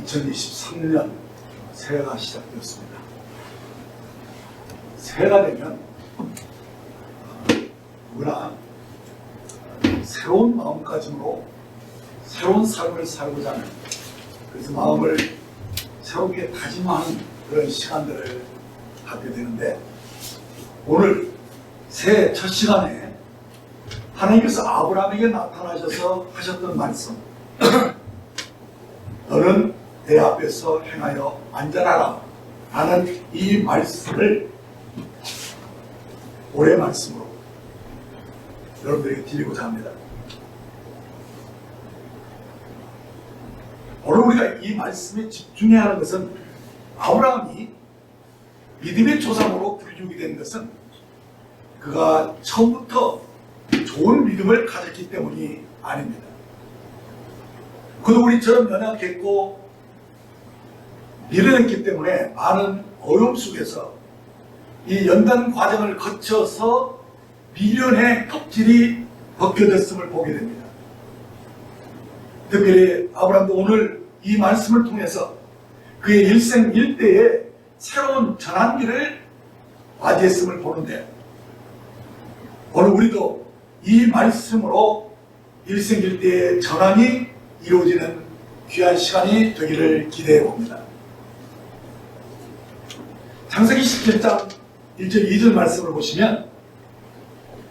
2023년 새해가 시작되었습니다. 새해가 되면 누구나 새로운 마음가짐으로 새로운 삶을 살고자 하는, 그래서 마음을 새롭게 다짐하는 그런 시간들을 갖게 되는데, 오늘 새해 첫 시간에 하나님께서 아브라함에게 나타나셔서 하셨던 말씀, 너는 내 앞에서 행하여 안전하라 라는 이 말씀을 올해 말씀으로 여러분들에게 드리고자 합니다. 오늘 우리가 이 말씀에 집중해야 하는 것은, 아브라함이 믿음의 조상으로 불리우게 된 것은 그가 처음부터 좋은 믿음을 가졌기 때문이 아닙니다. 그도 우리처럼 연약했고 미련했기 때문에 많은 어려움 속에서 이 연단 과정을 거쳐서 미련의 껍질이 벗겨졌음을 보게 됩니다. 특별히 아브라함도 오늘 이 말씀을 통해서 그의 일생 일대에 새로운 전환기를 맞이했음을 보는데, 오늘 우리도 이 말씀으로 일생 일대의 전환이 이루어지는 귀한 시간이 되기를 기대해 봅니다. 창세기 17장 1절 2절 말씀을 보시면,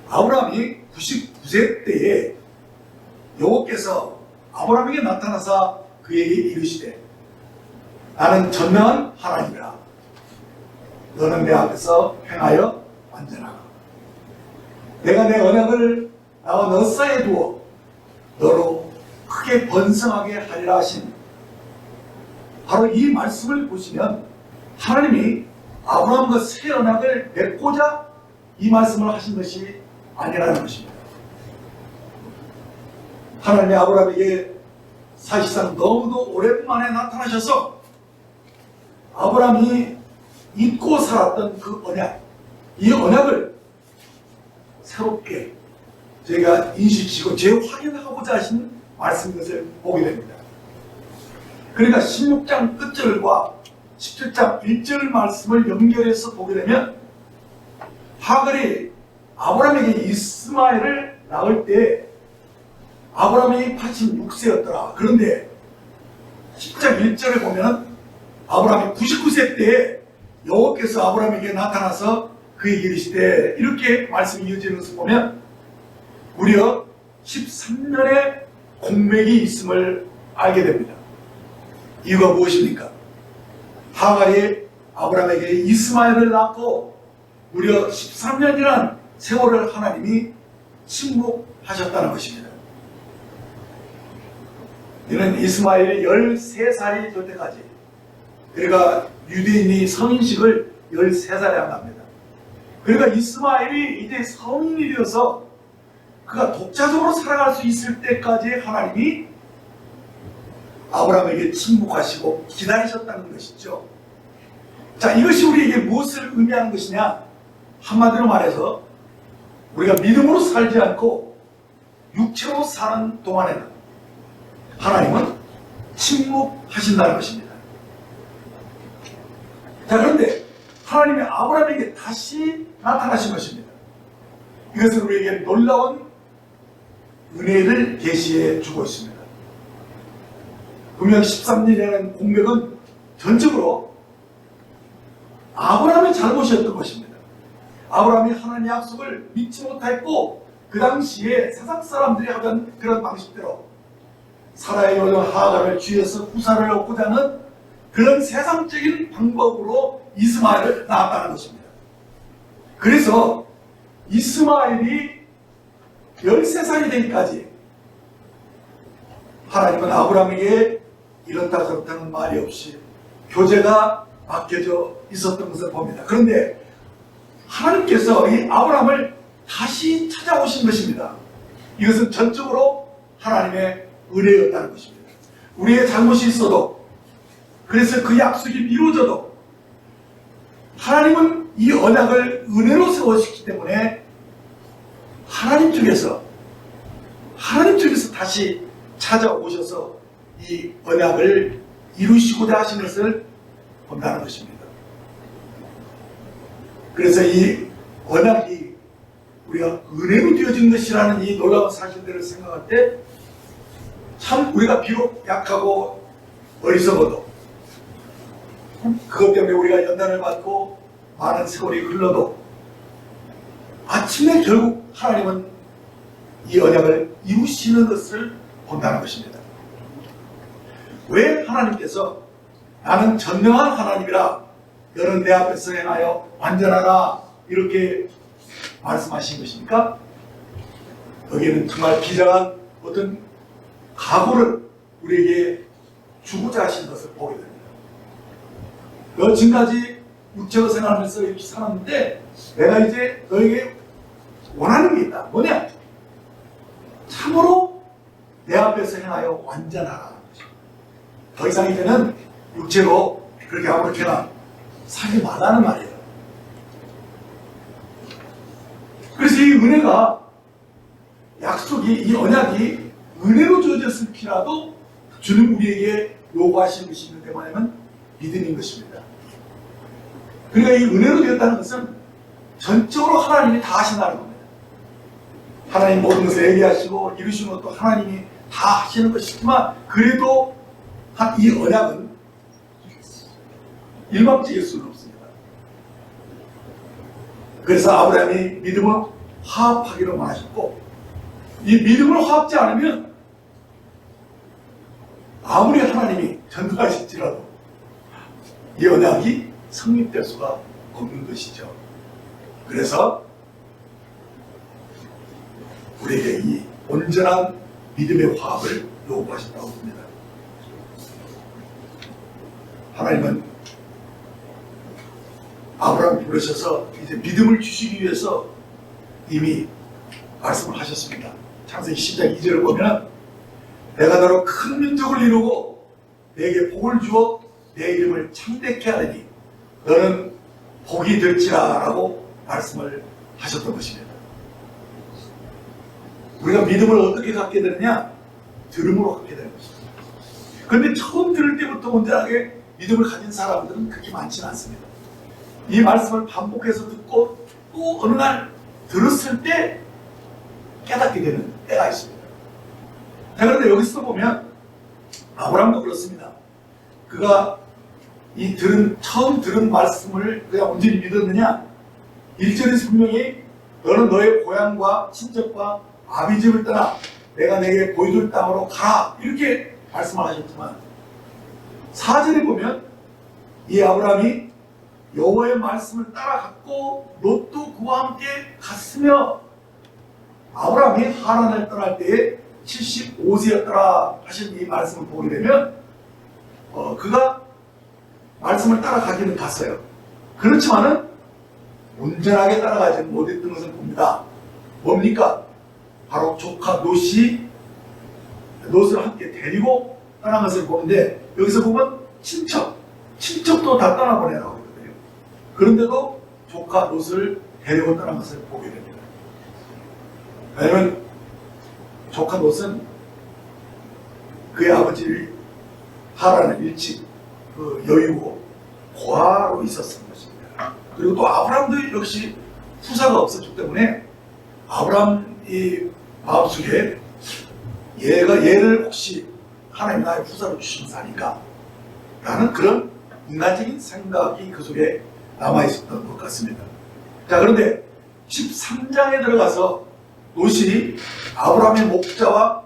아브라함이 99세 때에 여호와께서 아브라함에게 나타나사 그에게 이르시되, 나는 전능한 하나님이라. 너는 내 앞에서 행하여 완전하라. 내가 내 언약을 나와 너 사이에 두어 너로 크게 번성하게 하리라 하신, 바로 이 말씀을 보시면 하나님이 아브라함과 새 언약을 맺고자 이 말씀을 하신 것이 아니라는 것입니다. 하나님이 아브라함에게 사실상 너무도 오랜만에 나타나셔서 아브라함이 잊고 살았던 그 언약, 이 언약을 새롭게 저희가 인식시키고 재확인하고자 하신 말씀인 것을 보게 됩니다. 그러니까 16장 끝절과 17장 1절 말씀을 연결해서 보게 되면, 하갈이 아브라함에게 이스마엘을 낳을 때 아브라함이 86세였더라. 그런데 10장 1절에 보면 아브라함이 99세 때에 여호와께서 아브라함에게 나타나서 그에게 이르시되, 이렇게 말씀이 이어지는 것을 보면 무려 13년의 공맥이 있음을 알게 됩니다. 이유가 무엇입니까? 하갈이 아브라함에게 이스마엘을 낳고 무려 13년이라는 세월을 하나님이 침묵하셨다는 것입니다. 이는 이스마엘이 13살이 될 때까지, 그러니까 유대인이 성인식을 13살에 한답니다. 그러니까 이스마엘이 이제 성인이 되어서 그가 독자적으로 살아갈 수 있을 때까지 하나님이 아브라함에게 침묵하시고 기다리셨다는 것이죠. 자, 이것이 우리에게 무엇을 의미하는 것이냐? 한마디로 말해서 우리가 믿음으로 살지 않고 육체로 사는 동안에는 하나님은 침묵하신다는 것입니다. 자, 그런데 하나님이 아브라함에게 다시 나타나신 것입니다. 이것은 우리에게 놀라운 은혜를 계시해 주고 있습니다. 분명 13년이라는 공백은 전적으로 아브라함의 잘못이었던 것입니다. 아브라함이 하나님의 약속을 믿지 못했고, 그 당시에 세상 사람들이 하던 그런 방식대로 사라의 여종 하갈을 쥐어서 후사를 얻고자 하는 그런 세상적인 방법으로 이스마엘을 낳았다는 것입니다. 그래서 이스마엘이 13살이 되기까지 하나님은 아브라함에게 이렇다 저렇다는 말이 없이 교제가 맡겨져 있었던 것을 봅니다. 그런데 하나님께서 이 아브라함을 다시 찾아오신 것입니다. 이것은 전적으로 하나님의 은혜였다는 것입니다. 우리의 잘못이 있어도, 그래서 그 약속이 미뤄져도 하나님은 이 언약을 은혜로 세워주시기 때문에 하나님 쪽에서 다시 찾아오셔서 이 언약을 이루시고자 하신 것을 본다는 것입니다. 그래서 이 언약이 우리가 은혜로 되어진 것이라는 이 놀라운 사실들을 생각할 때 참 우리가 비록 약하고 어리석어도 그것 때문에 우리가 연단을 받고 많은 세월이 흘러도 아침에 결국 하나님은 이 언약을 이루시는 것을 본다는 것입니다. 왜 하나님께서 나는 전능한 하나님이라 너는 내 앞에서 행하여 완전하라 이렇게 말씀하신 것입니까? 여기에는 정말 비장한 어떤 각오를 우리에게 주고자 하신 것을 보게 됩니다. 너 지금까지 육체로 생활하면서 이렇게 살았는데 내가 이제 너에게 원하는 게 있다. 뭐냐? 참으로 내 앞에서 행하여 완전하라. 더 이상 이제는 육체로 그렇게 아무렇게나 살지 말라는 말이에요. 그래서 이 은혜가 약속이 이 언약이 은혜로 주어졌을지라도 주는 우리에게 요구하시는 것이 있는데 뭐냐면 믿음인 것입니다. 그러니까 이 은혜로 되었다는 것은 전적으로 하나님이 다 하신다는 겁니다. 하나님 모든 것을 예비하시고 이루시는 것도 하나님이 다 하시는 것이지만 그래도 이 언약은 일방적일 수는 없습니다. 그래서 아브라함이 믿음을 화합하기로만 하셨고 이 믿음을 화합지 않으면 아무리 하나님이 전도하실지라도 이 언약이 성립될 수가 없는 것이죠. 그래서 우리에게 이 온전한 믿음의 화합을 요구하신다고 봅니다. 하나님은 아브라함을 부르셔서 이제 믿음을 주시기 위해서 이미 말씀을 하셨습니다. 창세기 10장 2절을 보면 내가 너로 큰 민족을 이루고 내게 복을 주어 내 이름을 창대케 하리니 너는 복이 될지라 라고 말씀을 하셨던 것입니다. 우리가 믿음을 어떻게 갖게 되느냐? 들음으로 갖게 되는 것입니다. 그런데 처음 들을 때부터 온전하게 믿음을 가진 사람들은 그렇게 많지는 않습니다. 이 말씀을 반복해서 듣고 또 어느 날 들었을 때 깨닫게 되는 때가 있습니다. 자, 그런데 여기서 보면 아브라함도 그렇습니다. 그가 처음 들은 말씀을 그냥 온전히 믿었느냐? 1절에서 분명히 너는 너의 고향과 친척과 아비집을 떠나 내가 내게 보여줄 땅으로 가라 이렇게 말씀을 하셨지만 4절에 보면 이 아브라함이 여호와의 말씀을 따라갔고 롯도 그와 함께 갔으며 아브라함이 하란을 떠날 때에 75세였더라 하신 이 말씀을 보게 되면 그가 말씀을 따라가기는 갔어요. 그렇지만은 온전하게 따라가지 못했던 것을 봅니다. 뭡니까? 바로 조카 롯을 함께 데리고 떠난 것을 보는데 여기서 보면 친척도 다 떠나보내라고 그러거든요. 그런데도 조카 롯을 데리고 떠난 것을 보게 됩니다. 왜냐하면 조카 롯은 그의 아버지 하란을 일찍 여유고 고아로 있었던 것입니다. 그리고 또 아브라함도 역시 후사가 없었기 때문에 아브라함 이 마음속에 얘를 혹시 하나님 나의 후사로 주시면 사니까 라는 그런 인간적인 생각이 그 속에 남아있었던 것 같습니다. 자, 그런데 13장에 들어가서 롯이 아브라함의 목자와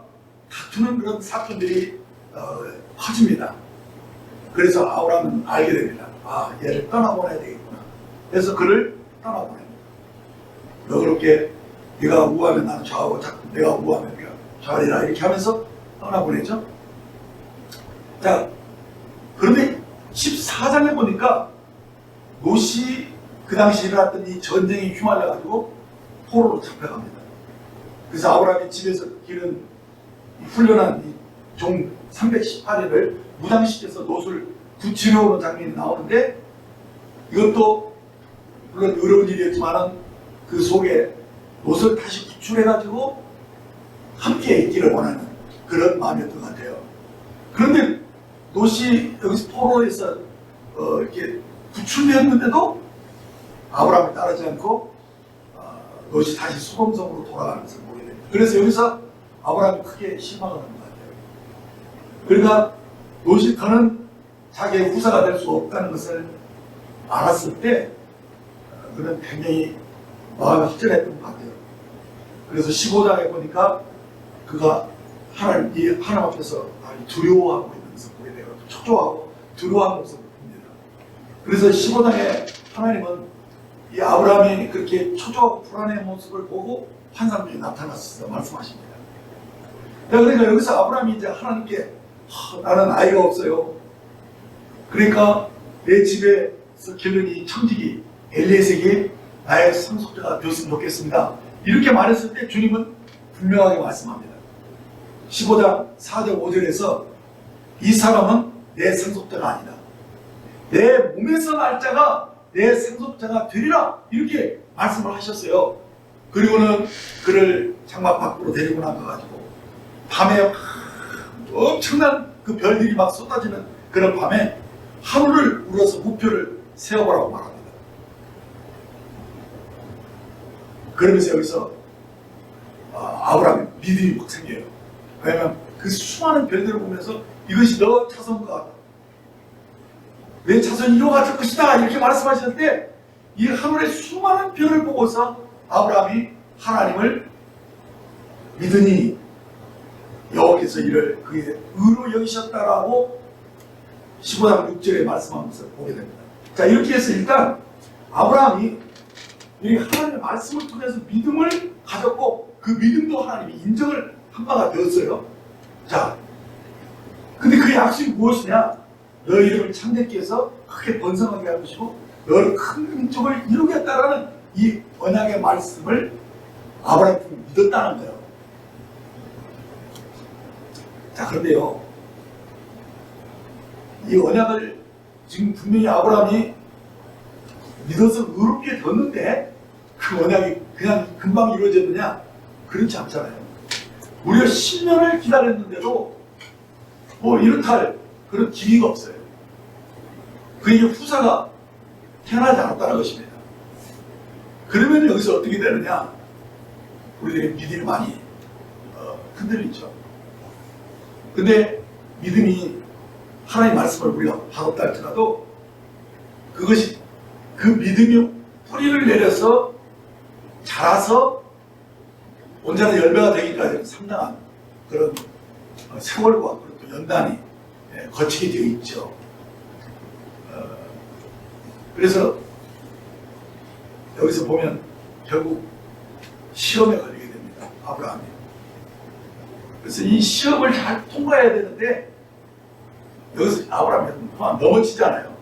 다투는 그런 사건들이 커집니다. 그래서 아브라함은 알게 됩니다. 아, 얘를 떠나보내야 되겠구나. 그래서 그를 떠나보냅니다. 너그럽게 네가 우하면 나는 좌하고 내가 우하면 네가 좌하리라 이렇게 하면서 떠나보내죠. 자, 그런데 14장에 보니까 롯이 그 당시 일어났던 이 전쟁에 휘말려가지고 포로로 잡혀갑니다. 그래서 아브라함이 집에서 기른 훈련한 종 318일을 무장시켜서 롯을 구치려 오는 장면이 나오는데 이것도 물론 어려운 일이었지만 그 속에 롯을 다시 구출해가지고 함께 있기를 원하는 그런 마음이었던 것 같아요. 그런데 롯이 여기서 포로에서 이렇게 구출되었는데도 아브라함을 따르지 않고 롯이 다시 소돔성으로 돌아가는 것을 보게 됩니다. 그래서 여기서 아브라함이 크게 실망을 하는 것 같아요. 그러니까 롯이 더는 자기의 후사가 될 수 없다는 것을 알았을 때 그는 굉장히 마음이 허전했던 것 같아요. 그래서 15장에 보니까 그가 하나님 앞에서 두려워하고 있는 것을 보게 돼요. 초조하고 두려워하는 모습을 봅니다. 그래서 15장에 하나님은 이 아브라함이 그렇게 초조하고 불안한 모습을 보고 환상 중에 나타났어 말씀하십니다. 그러니까 여기서 아브라함이 이제 하나님께 나는 아이가 없어요. 그러니까 내 집에서 기르는 이 청지기 엘리에섹이 나의 상속자가 되었으면 좋겠습니다. 이렇게 말했을 때 주님은 분명하게 말씀합니다. 15장 4절 5절에서 이 사람은 내 상속자가 아니다. 내 몸에서 날 자가 내 상속자가 되리라. 이렇게 말씀을 하셨어요. 그리고는 그를 장막 밖으로 데리고 나가가지고 밤에 엄청난 그 별들이 막 쏟아지는 그런 밤에 하늘을 울어서 우표를 세워보라고 말합니다. 그러면서 여기서 아브라함의 믿음이 막 생겨요. 왜냐하면 그 수많은 별들을 보면서 이것이 너 자손과 같다. 내 자손이 이와 같을 것이다. 이렇게 말씀하시는데 이 하늘의 수많은 별을 보고서 아브라함이 하나님을 믿으니 여호와께서 이를 그의 의로 여기셨다라고 15장 6절에 말씀한 것을 보게 됩니다. 자, 이렇게 해서 일단 아브라함이 이 하나님의 말씀을 통해서 믿음을 가졌고 그 믿음도 하나님이 인정을 한 바가 되었어요. 자, 근데 그 약속이 무엇이냐? 너희 이름을 참되게 해서 크게 번성하게 할 것이고 너를 큰 민족을 이루겠다라는 이 언약의 말씀을 아브라함이 믿었다는 거예요. 자, 그런데요, 이 언약을 지금 분명히 아브라함이 믿어서 의롭게 되었는데 그 언약이 그냥 금방 이루어졌느냐? 그렇지 않잖아요. 무려 10년을 기다렸는데도 뭐 이렇다 할 그런 기미가 없어요. 그에게 후사가 태어나지 않았다는 것입니다. 그러면 여기서 어떻게 되느냐? 우리들의 믿음이 많이 흔들리죠. 근데 믿음이 하나님의 말씀을 우리가 받았다 할지라도 그것이 그 믿음이 뿌리를 내려서 자라서 온전한 열매가 되기까지는 상당한 그런 세월과 또 연단이 거치게 되어 있죠. 그래서 여기서 보면 결국 시험에 걸리게 됩니다. 아브라함이. 그래서 이 시험을 잘 통과해야 되는데 여기서 아브라함이 넘어지잖아요.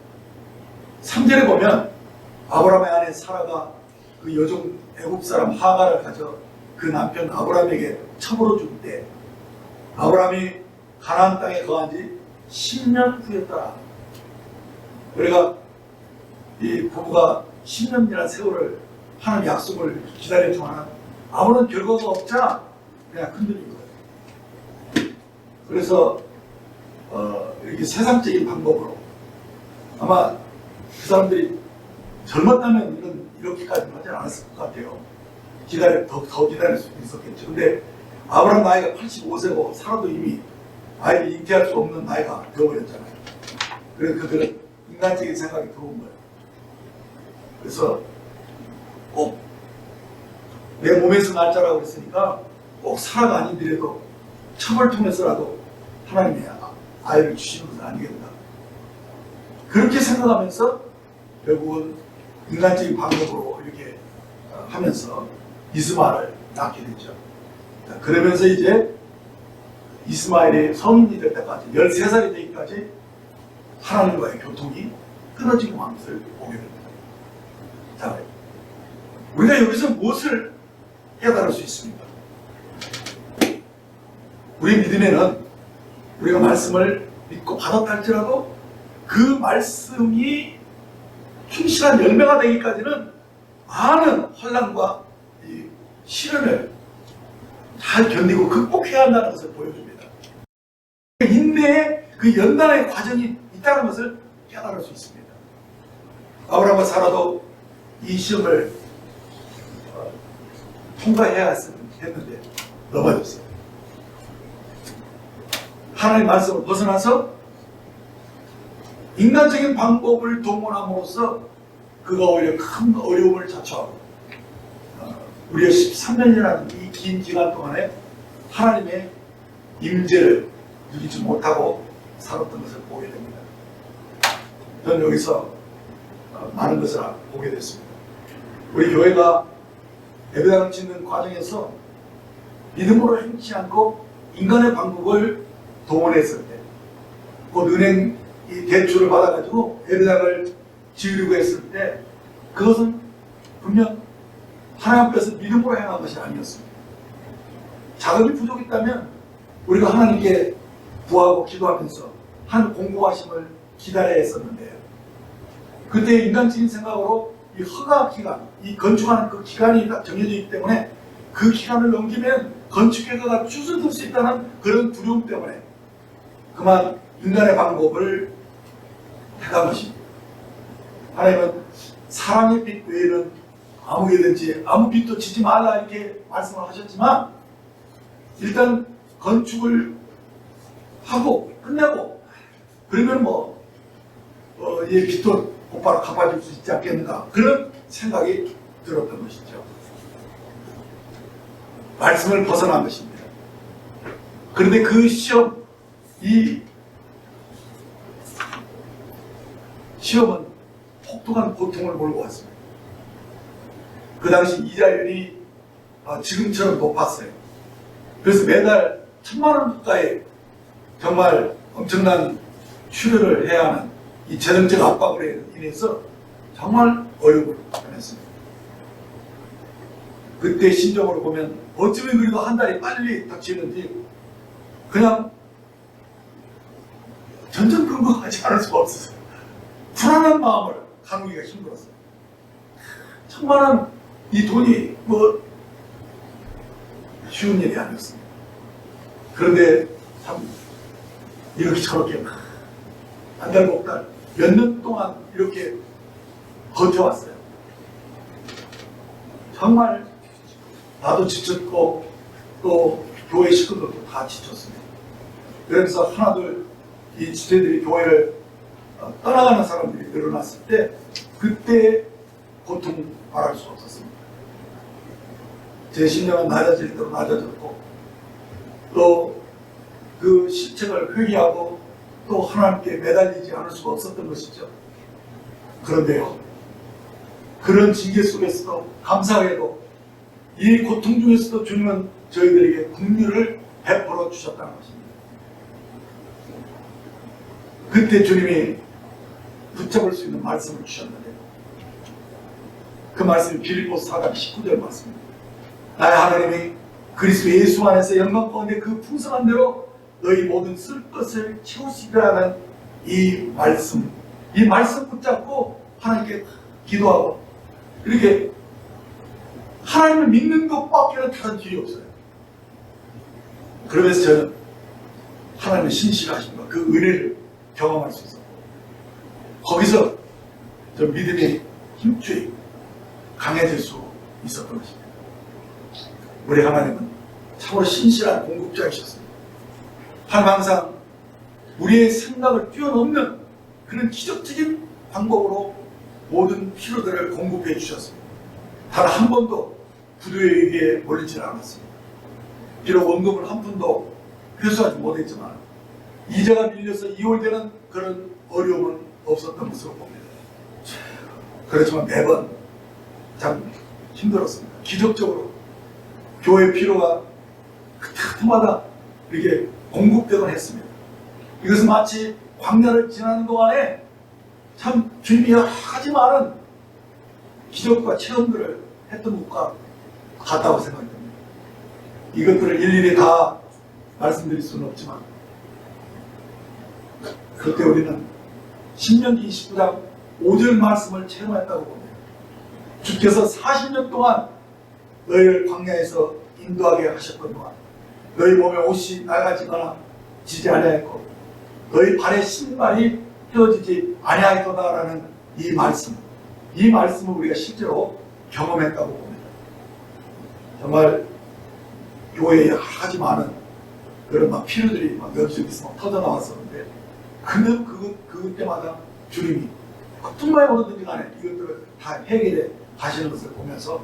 3절에 보면 아브라함의 아내 사라가 그 여종 애굽 사람 하가를 가져 그 남편 아브라함에게 처물어 줄 때 아브라함이 가나안 땅에 거한 지 10년 후였더라. 그러니까 이 부부가 10년이라는 세월을 하는 약속을 기다렸지만 아무런 결과가 없자 그냥 흔들린 거예요. 그래서 이렇게 세상적인 방법으로 아마 그 사람들이 젊었다면 이렇게까지 하지 않았을 것 같아요. 더 기다릴 수도 있었겠죠. 근데 아브라함 나이가 85세고 사라도 이미 아이를 잉태할 수 없는 나이가 되어버렸잖아요. 그래서 그들은 인간적인 생각이 들어온 거예요. 그래서 꼭 내 몸에서 날짜라고 그랬으니까 꼭 사라가 아니더라도 첩을 통해서라도 하나님이 아이를 주시는 것은 아니겠다. 그렇게 생각하면서 결국은 인간적인 방법으로 이렇게 하면서 이스마엘을 낳게 됐죠. 그러면서 이제 이스마엘이 성인이 될 때까지 13살이 되기까지 하나님과의 교통이 끊어지고 만 것을 보게 됩니다. 자, 우리가 여기서 무엇을 깨달을 수 있습니까? 우리 믿음에는 우리가 말씀을 믿고 받았다 할지라도 그 말씀이 충실한 열매가 되기까지는 많은 환난과 이 시련을 잘 견디고 극복해야 한다는 것을 보여줍니다. 인내의 그 연단의 과정이 있다는 것을 깨달을 수 있습니다. 아브라함과 사라도 이 시험을 통과해야 했는데 넘어졌어요. 하나님의 말씀을 벗어나서 인간적인 방법을 동원함으로써 그가 오히려 큰 어려움을 자초하고 우리가 13년이라는 이 긴 기간 동안에 하나님의 임재를 누리지 못하고 살았던 것을 보게 됩니다. 저는 여기서 많은 것을 보게 됐습니다. 우리 교회가 예배당을 짓는 과정에서 믿음으로 행치 않고 인간의 방법을 동원했을 때, 곧 은행 대출을 받아가지고 예배당을 지으려고 했을 때, 그것은 분명 하나님 앞에서 믿음으로 행한 것이 아니었습니다. 자금이 부족했다면 우리가 하나님께 구하고 기도하면서 한 공고하심을 기다려야 했었는데요. 그때 인간적인 생각으로 이 허가 기간, 이 건축하는 그 기간이 딱 정해져 있기 때문에 그 기간을 넘기면 건축계획가 줄어들 수 있다는 그런 두려움 때문에 그만 인간의 방법을 택한 것입니다. 하나님은 사랑의 빛 외에는 아무에든지 아무 빛도 지지 말라 이렇게 말씀을 하셨지만 일단 건축을 하고 끝내고 그러면 이 빛도 곧바로 갚아줄 수 있지 않겠는가 그런 생각이 들었던 것이죠. 말씀을 벗어난 것입니다. 그런데 그 시험, 이 시험은 혹독한 고통을 몰고 왔습니다. 그 당시 이자율이 지금처럼 높았어요. 그래서 매달 1,000만 원 가까이 정말 엄청난 출혈을 해야 하는 이 재정적 압박으로 인해서 정말 어려움을 당했습니다. 그때 심정으로 보면 어쩌면 그래도 한 달이 빨리 닥치는지 그냥 전전긍긍하지 않을 수가 없었어요. 불안한 마음을 가누기가 힘들었어요. 1,000만 원 이 돈이 쉬운 일이 아니었습니다. 그런데 참 이렇게 저렇게 한 달, 몇 달, 몇 년 동안 이렇게 버텨왔어요. 정말 나도 지쳤고 또 교회 식구들도 다 지쳤습니다. 그래서 하나둘 이 지체들이 교회를 떠나가는 사람들이 늘어났을 때 그때 고통 말할 수 없었습니다. 제 심령은 낮아질 대로 낮아졌고 또 그 실책을 회개하고 또 하나님께 매달리지 않을 수가 없었던 것이죠. 그런데요, 그런 징계 속에서도 감사하게도 이 고통 중에서도 주님은 저희들에게 긍휼을 베풀어 주셨다는 것입니다. 그때 주님이 붙잡을 수 있는 말씀을 주셨는데 그 말씀이 빌립보서 4장 19절 말씀입니다. 나의 하나님이 그리스도 예수 안에서 영광 가운데 그 풍성한 대로 너희 모든 쓸 것을 채우시리라는 이 말씀 붙잡고 하나님께 기도하고 이렇게 하나님을 믿는 것밖에는 다른 길이 없어요. 그러면서 저는 하나님의 신실하심과 그 은혜를 경험할 수 있었고 거기서 저 믿음의 힘줄이 강해질 수 있었던 것입니다. 우리 하나님은 참으로 신실한 공급자이셨습니다. 하나님 항상 우리의 생각을 뛰어넘는 그런 기적적인 방법으로 모든 필요들을 공급해 주셨습니다. 단 한 번도 부도에게 몰리지 않았습니다. 비록 원금을 한 푼도 회수하지 못했지만 이자가 밀려서 이월되는 그런 어려움은 없었던 것으로 봅니다. 그렇지만 매번 참 힘들었습니다. 기적적으로 교회 필요가 그때마다 이렇게 공급되곤 했습니다. 이것은 마치 광야를 지나는 동안에 참 주님이 여러 가지 많은 기적과 체험들을 했던 것과 같다고 생각됩니다. 이것들을 일일이 다 말씀드릴 수는 없지만 그때 우리는 신명기 29장 5절 말씀을 체험했다고 봅니다. 주께서 40년 동안 너희를 광야에서 인도하게 하셨던 동안 너희 몸에 옷이 낡아지거나 지지 아니하였고 너희 발의 신발이 휘어지지 아니하였도다라는 이 말씀을 우리가 실제로 경험했다고 봅니다. 정말 교회에 여러 가지 많은 그런 막 피로들이 막 여기저기서 막 터져 나왔었는데 그때마다 주님이 어떤 말이 오르든지 간에 이것들을 다 해결해 가시는 것을 보면서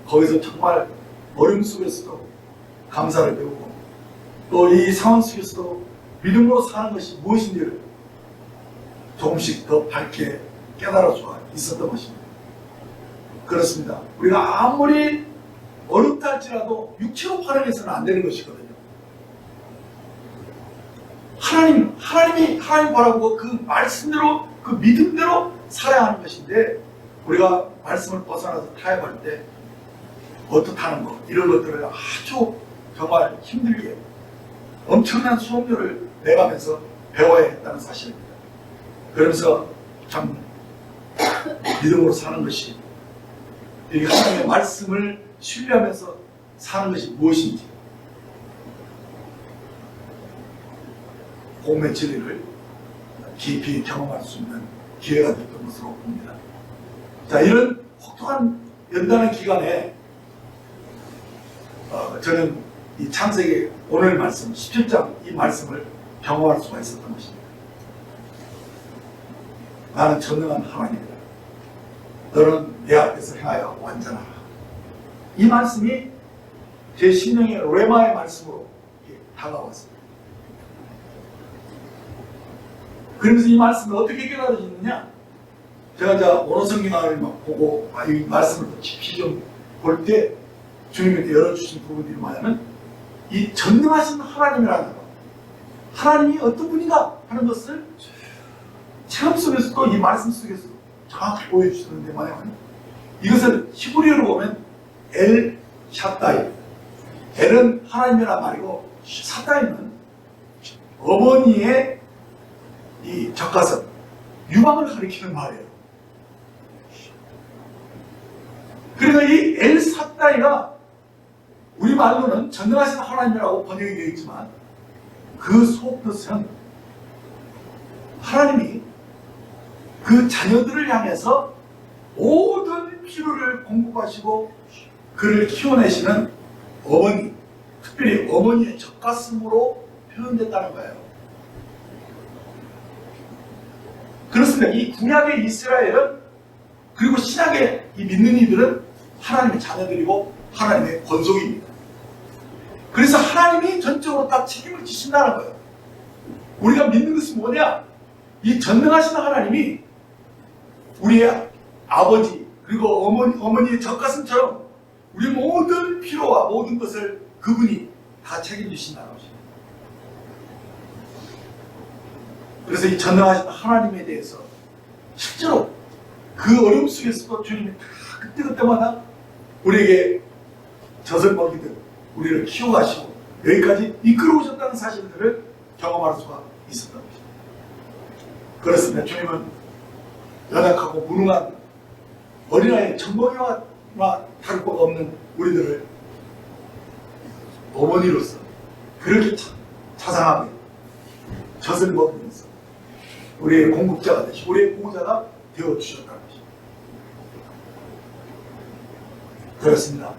거기서 정말 어려움 속에서도 감사를 배우고 또 이 상황 속에서도 믿음으로 사는 것이 무엇인지를 조금씩 더 밝게 깨달아 주 있었던 것입니다. 그렇습니다. 우리가 아무리 어렵다 할지라도 육체로 활용해서는 안 되는 것이거든요. 하나님 바라보고 그 말씀대로 그 믿음대로 살아야 하는 것인데 우리가 말씀을 벗어나서 타협할 때 어떻다는 것 이런 것들을 아주 정말 힘들게 엄청난 수업료를 내가면서 배워야 했다는 사실입니다. 그러면서 참 믿음으로 사는 것이 이 하나님의 말씀을 신뢰하면서 사는 것이 무엇인지 복음의 진리를 깊이 경험할 수 있는 기회가 됐던 것으로 봅니다. 자, 이런 혹독한 연단의 기간에 저는 이 창세기 오늘 말씀 17장 이 말씀을 경험할 수가 있었던 것입니다. 나는 전능한 하나님이다. 너는 내 앞에서 행하여 완전하라. 이 말씀이 제 신령의 레마의 말씀으로 다가왔습니다. 그러면서 이 말씀을 어떻게 깨달아지느냐? 제가 이제 원어성경을 막 보고 이 말씀을 깊이 좀 볼 때 주님께 열어주신 부분들이 뭐냐면 이 전능하신 하나님이라는 것, 하나님이 어떤 분인가 하는 것을 체험 속에서도 이 말씀 속에서 정확히 보여주시는데 뭐냐면 이것을 히브리어로 보면 엘 샤다이, 엘은 하나님이란 말이고 샤다이는 어머니의 이 젖가슴, 유방을 가리키는 말이에요. 그러니까 이 엘 샤다이가 우리말로는 전능하신 하나님이라고 번역이 되어 있지만 그 속뜻은 하나님이 그 자녀들을 향해서 모든 필요를 공급하시고 그를 키워내시는 어머니, 특별히 어머니의 젖가슴으로 표현됐다는 거예요. 그렇습니다. 이 구약의 이스라엘은 그리고 신약의 이 믿는 이들은 하나님의 자녀들이고 하나님의 권속입니다. 그래서 하나님이 전적으로 다 책임을 지신다는 거예요. 우리가 믿는 것이 뭐냐? 이 전능하신 하나님이 우리의 아버지 그리고 어머니의 젖가슴처럼 우리 모든 필요와 모든 것을 그분이 다 책임지신다는 것입니다. 그래서 이 전능하신 하나님에 대해서 실제로 그 어려움 속에서도 주님이 다 그때그때마다 우리에게 젖을 먹이듯 우리를 키워가시고 여기까지 이끌어오셨다는 사실들을 경험할 수가 있었던 것입니다. 그렇습니다. 주님은 연약하고 무능한 어린아이 젖먹이와 다를 바가 없는 우리들을 어머니로서 그렇게 자상하게 젖을 먹이면서 우리의 공급자가 되시고 우리의 보호자가 되어주셨다는 것입니다. 그렇습니다.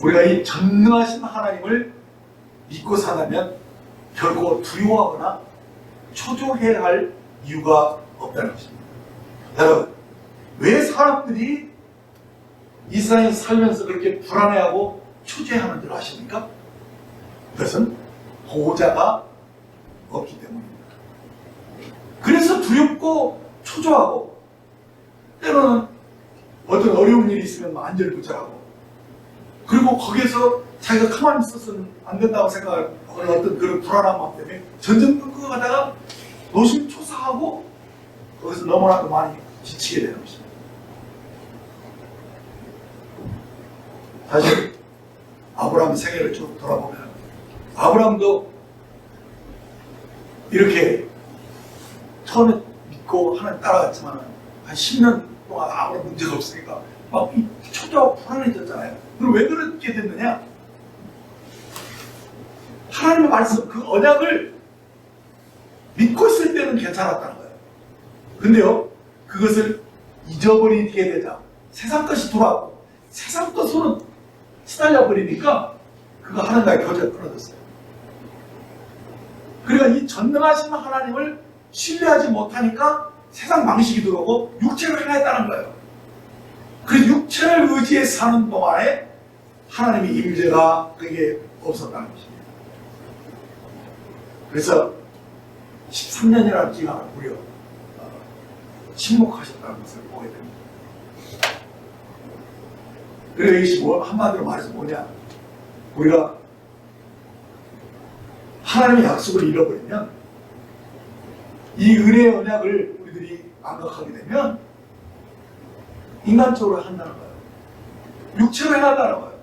우리가 이 전능하신 하나님을 믿고 사다면 결코 두려워하거나 초조해야 할 이유가 없다는 것입니다. 여러분, 왜 사람들이 이 세상에 살면서 그렇게 불안해하고 초조해하는 줄 아십니까? 그것은 보호자가 없기 때문입니다. 그래서 두렵고 초조하고 때로는 어떤 어려운 일이 있으면 안절부절하고 그리고 거기에서 자기가 가만히 있어서는 안 된다고 생각하는 어떤 그런 불안한 마음 때문에 전전 끊고 가다가 노심초사하고 거기서 너무나도 많이 지치게 되는 것입니다. 사실 아브라함 생애를 쭉 돌아보면 아브라함도 이렇게 처음에 믿고 하나님 따라갔지만 한 10년 동안 아무런 문제가 없으니까 막 초조하고 불안해졌잖아요. 그럼 왜 그렇게 됐느냐? 하나님의 말씀, 그 언약을 믿고 있을 때는 괜찮았다는 거예요. 근데요, 그것을 잊어버리게 되자 세상 것이 돌아오고 세상 것으로 시달려 버리니까 그거 하나님과의 교제가 끊어졌어요. 그러니까 이 전능하신 하나님을 신뢰하지 못하니까 세상 방식이 들어오고 육체를 행했다는 거예요. 그 육체를 의지해 사는 동안에 하나님의 임재가 그게 없었다는 것입니다. 그래서 13년이라는 기간을 무려 침묵하셨다는 것을 보게 됩니다. 그래서 이것이 한마디로 말해서 뭐냐, 우리가 하나님의 약속을 잃어버리면 이 은혜의 언약을 우리들이 망각하게 되면 인간적으로 한다는 거예요. 육체로 행한다는 거예요.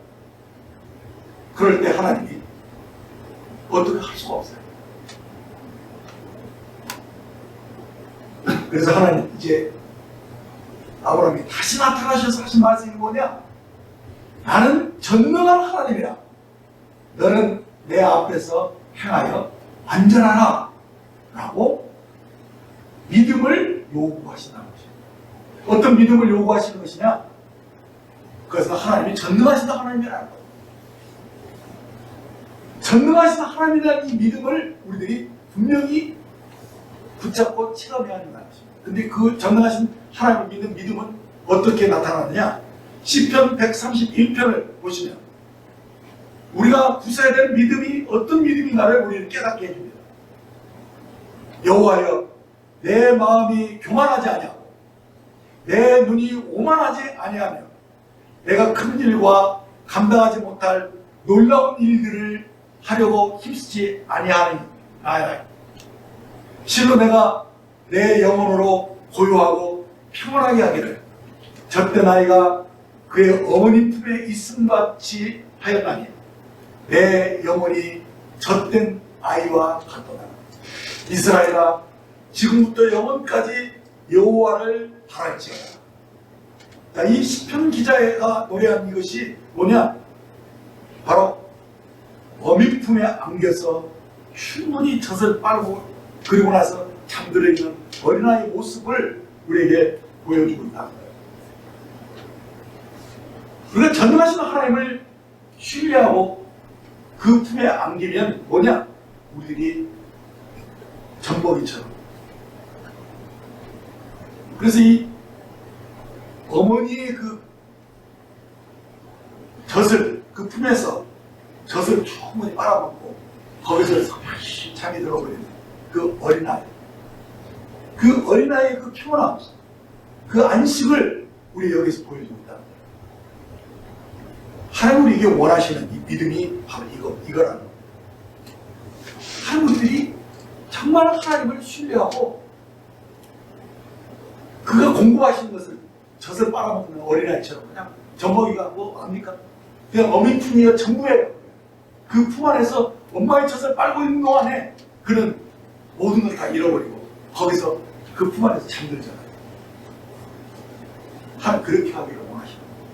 그럴 때 하나님이 어떻게 할 수가 없어요. 그래서 하나님 이제 아브라함이 다시 나타나셔서 하신 말씀이 뭐냐? 나는 전능한 하나님이라. 너는 내 앞에서 행하여 안전하라 라고 믿음을 요구하신다는 것이에요. 어떤 믿음을 요구하시는 것이냐? 그것은 하나님이 전능하신 하나님이라는 거예요. 전능하신 하나님이라는 이 믿음을 우리들이 분명히 붙잡고 체감해야 한다는 것입니다. 근데 그 전능하신 하나님을 믿는 믿음은 어떻게 나타나느냐? 시편 131편을 보시면 우리가 구사해야 되는 믿음이 어떤 믿음인가를 우리를 깨닫게 해줍니다. 여호와여, 내 마음이 교만하지 아니하고 내 눈이 오만하지 아니하며 내가 큰 일과 감당하지 못할 놀라운 일들을 하려고 힘쓰지 아니하니 나야. 실로 내가 내 영혼으로 고요하고 평온하게 하기를 젖된 아이가 그의 어머니 품에 있음 같이 하였나니 내 영혼이 젖된 아이와 같도다. 이스라엘아, 지금부터 영원까지 여호와를 바랄지어다. 이 시편 기자가 노래한 이것이 뭐냐? 바로 어미 품에 안겨서 충분히 젖을 빨고 그리고 나서 잠들어 있는 어린아이의 모습을 우리에게 보여주고 있다는 거예요. 우리가 전능하신 하나님을 신뢰하고 그 품에 안기면 뭐냐? 우리들이 젖먹이처럼. 그래서 이 어머니의 그 젖을 그 품에서 젖을 충분히 빨아먹고 거기서 잠이 들어버리는 그 어린아이, 그 어린아이의 그 평온함, 그 안식을 우리 여기서 보여주고 있다. 하나님이 이게 원하시는 이 믿음이 바로 이거라는 거예요. 하나님들이 정말 하나님을 신뢰하고 그가 공부하시는 것을 젖을 빨아먹는 어린아이처럼 그냥 젖먹이가 뭐 압니까? 그냥 어미 품이여 전부예요. 그 품 안에서 엄마의 젖을 빨고 있는 동안에 그는 모든 걸 다 잃어버리고 거기서 그 품 안에서 잠들잖아요. 하나님 그렇게 하기를 원하시는 거예요.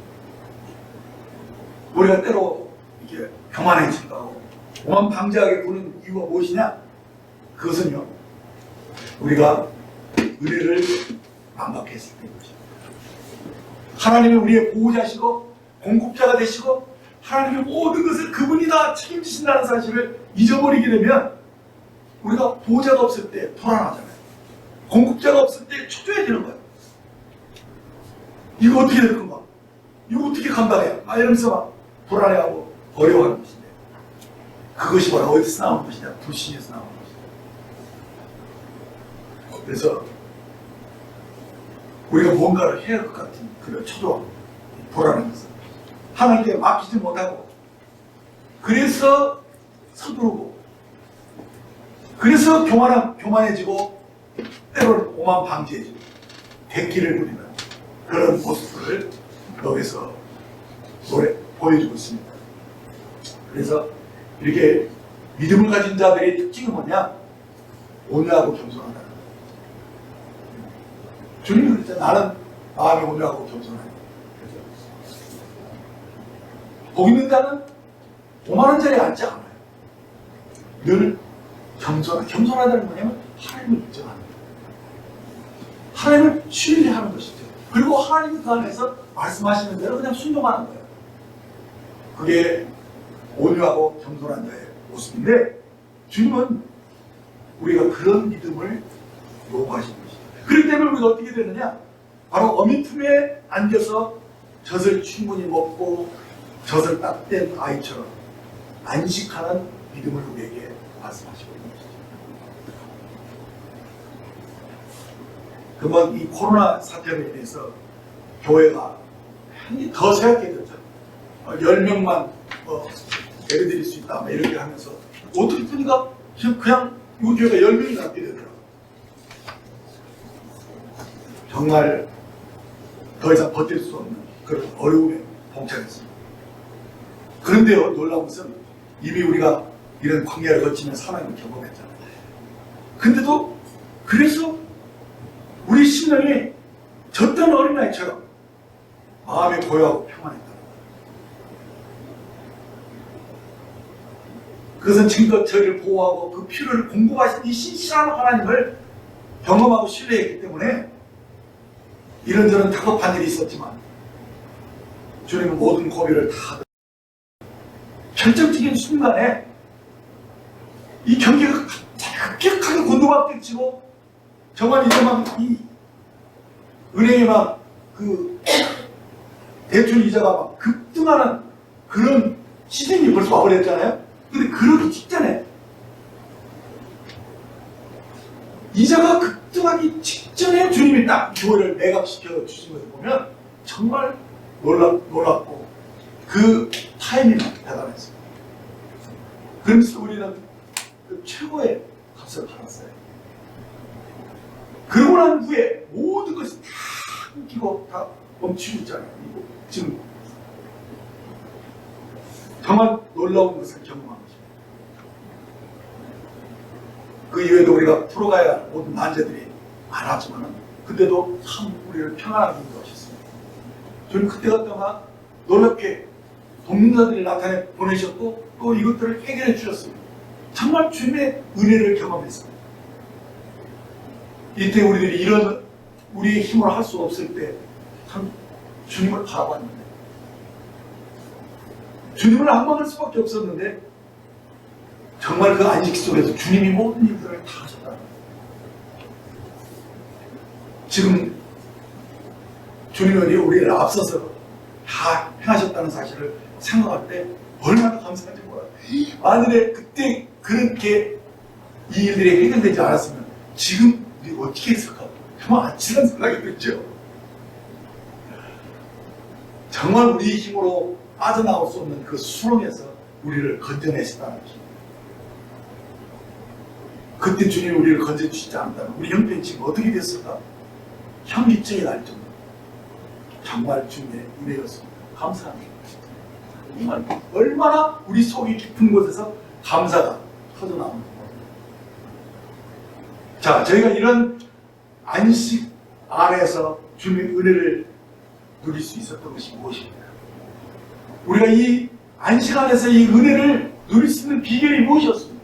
우리가 때로 이렇게 교만해진다고 오만 방지하게 구는 이유가 무엇이냐? 그것은요, 우리가 은혜를 망각했을 때인 것입니다. 하나님이 우리의 보호자시고 공급자가 되시고 하나님의 모든 것을 그분이 다 책임지신다는 사실을 잊어버리게 되면 우리가 보호자가 없을 때 불안하잖아요. 공급자가 없을 때 초조해지는 거예요. 이거 어떻게 될 건가? 이거 어떻게 감당해요? 이러면서 막 불안해하고 어려워하는 것인데 그것이 바로 어디서 나온 것이냐? 불신에서 나온 것이다. 그래서 우리가 뭔가를 해야 할 것 같은 그런 초조함, 불안해서 하나님께 맡기지 못하고 그래서 서두르고 그래서 교만해지고 때로는 오만 방지해지고 대기를 부리는 그런 모습들을 여기서 보여주고 있습니다. 그래서 이렇게 믿음을 가진 자들의 특징이 뭐냐? 온유하고 겸손하다. 주님이 그랬잖아요. 나는 마음이 온유하고 겸손하다. 복 있는 자는 오만한 자리에 앉지 않아요. 늘 겸손하다는 뭐냐면 하나님을 인정하는 거예요. 하나님을 신뢰하는 것이죠. 그리고 하나님이 그 안에서 말씀하시는 대로 그냥 순종하는 거예요. 그게 온유하고 겸손한 자의 모습인데, 주님은 우리가 그런 믿음을 요구하시는 것이죠. 그렇기 때문에 우리가 어떻게 되느냐? 바로 어미 품에 안겨서 젖을 충분히 먹고 젖을 딱 뗀 아이처럼 안식하는 믿음을 우리에게 말씀하시고 있는 것이죠. 그러면 이 코로나 사태로 인해서 교회가 더 세약해졌죠. 10명만 예배드릴 수 있다 이렇게 하면서 어떻게 보니까 그냥 이 교회가 10명이 남게 되더라고요. 정말 더 이상 버틸 수 없는 그런 어려움에 봉착했습니다. 그런데요, 놀라운 것은 이미 우리가 이런 광야를 거치면서 하나님을 경험했잖아요. 근데도 그래서 우리 심령이 젖던 어린아이처럼 마음이 고요하고 평안했다. 그것은 지금껏 저희를 보호하고 그 피를 공급하신 이 신실한 하나님을 경험하고 신뢰했기 때문에 이런저런 다급한 일이 있었지만 주님은 모든 고비를 다 결정적인 순간에 이 경기가 급격하게 곤두박질치고 정말 이제 막 이 은행에 막 그 대출 이자가 막 급등하는 그런 시즌이 벌써 와버렸잖아요. 근데 그러기 직전에 이자가 급등하기 직전에 주님이 딱 교회를 매각시켜 주신 것을 보면 정말 놀랍고 그 타이밍이 대단했습니다. 그러면서 우리는 그 최고의 값을 받았어요. 그러고 난 후에 모든 것이 다 끊기고 다 멈추고 있잖아요. 지금 정말 놀라운 것을 경험한 것입니다. 그 이외에도 우리가 풀어가야 할 모든 난제들이 많았지만 그때도 참 우리를 평안하게 인도하셨습니다. 저는 그때 갔다가 놀랍게 돕는자들이 나타내 보내셨고 또 이것들을 해결해 주셨습니다. 정말 주님의 은혜를 경험했습니다. 이때 우리들이 이런 우리의 힘으로 할 수 없을 때 참 주님을 바라봤는데 주님을 앙망할 수밖에 없었는데 정말 그 안식 속에서 주님이 모든 일들을 다 하셨다. 지금 주님이 우리를 앞서서 다 행하셨다는 사실을 생각할 때 얼마나 감사한지 몰라요. 만일에 그때 그렇게 이 일들이 해결되지 않았으면 지금 우리 어떻게 했을까? 정말 아찔한 생각이 들죠. 정말 우리 힘으로 빠져나올 수 없는 그 수렁에서 우리를 건져내셨다는 것입니다. 그때 주님이 우리를 건져주시지 않는다면 우리 형편이 지금 어떻게 됐을까? 현기증이 날 정도. 정말 주님의 은혜였습니다. 감사합니다. 정말 얼마나 우리 속이 깊은 곳에서 감사가 터져나오는 겁니다. 자, 저희가 이런 안식 안에서 주님의 은혜를 누릴 수 있었던 것이 무엇입니까? 우리가 이 안식 안에서 이 은혜를 누릴 수 있는 비결이 무엇이었습니까?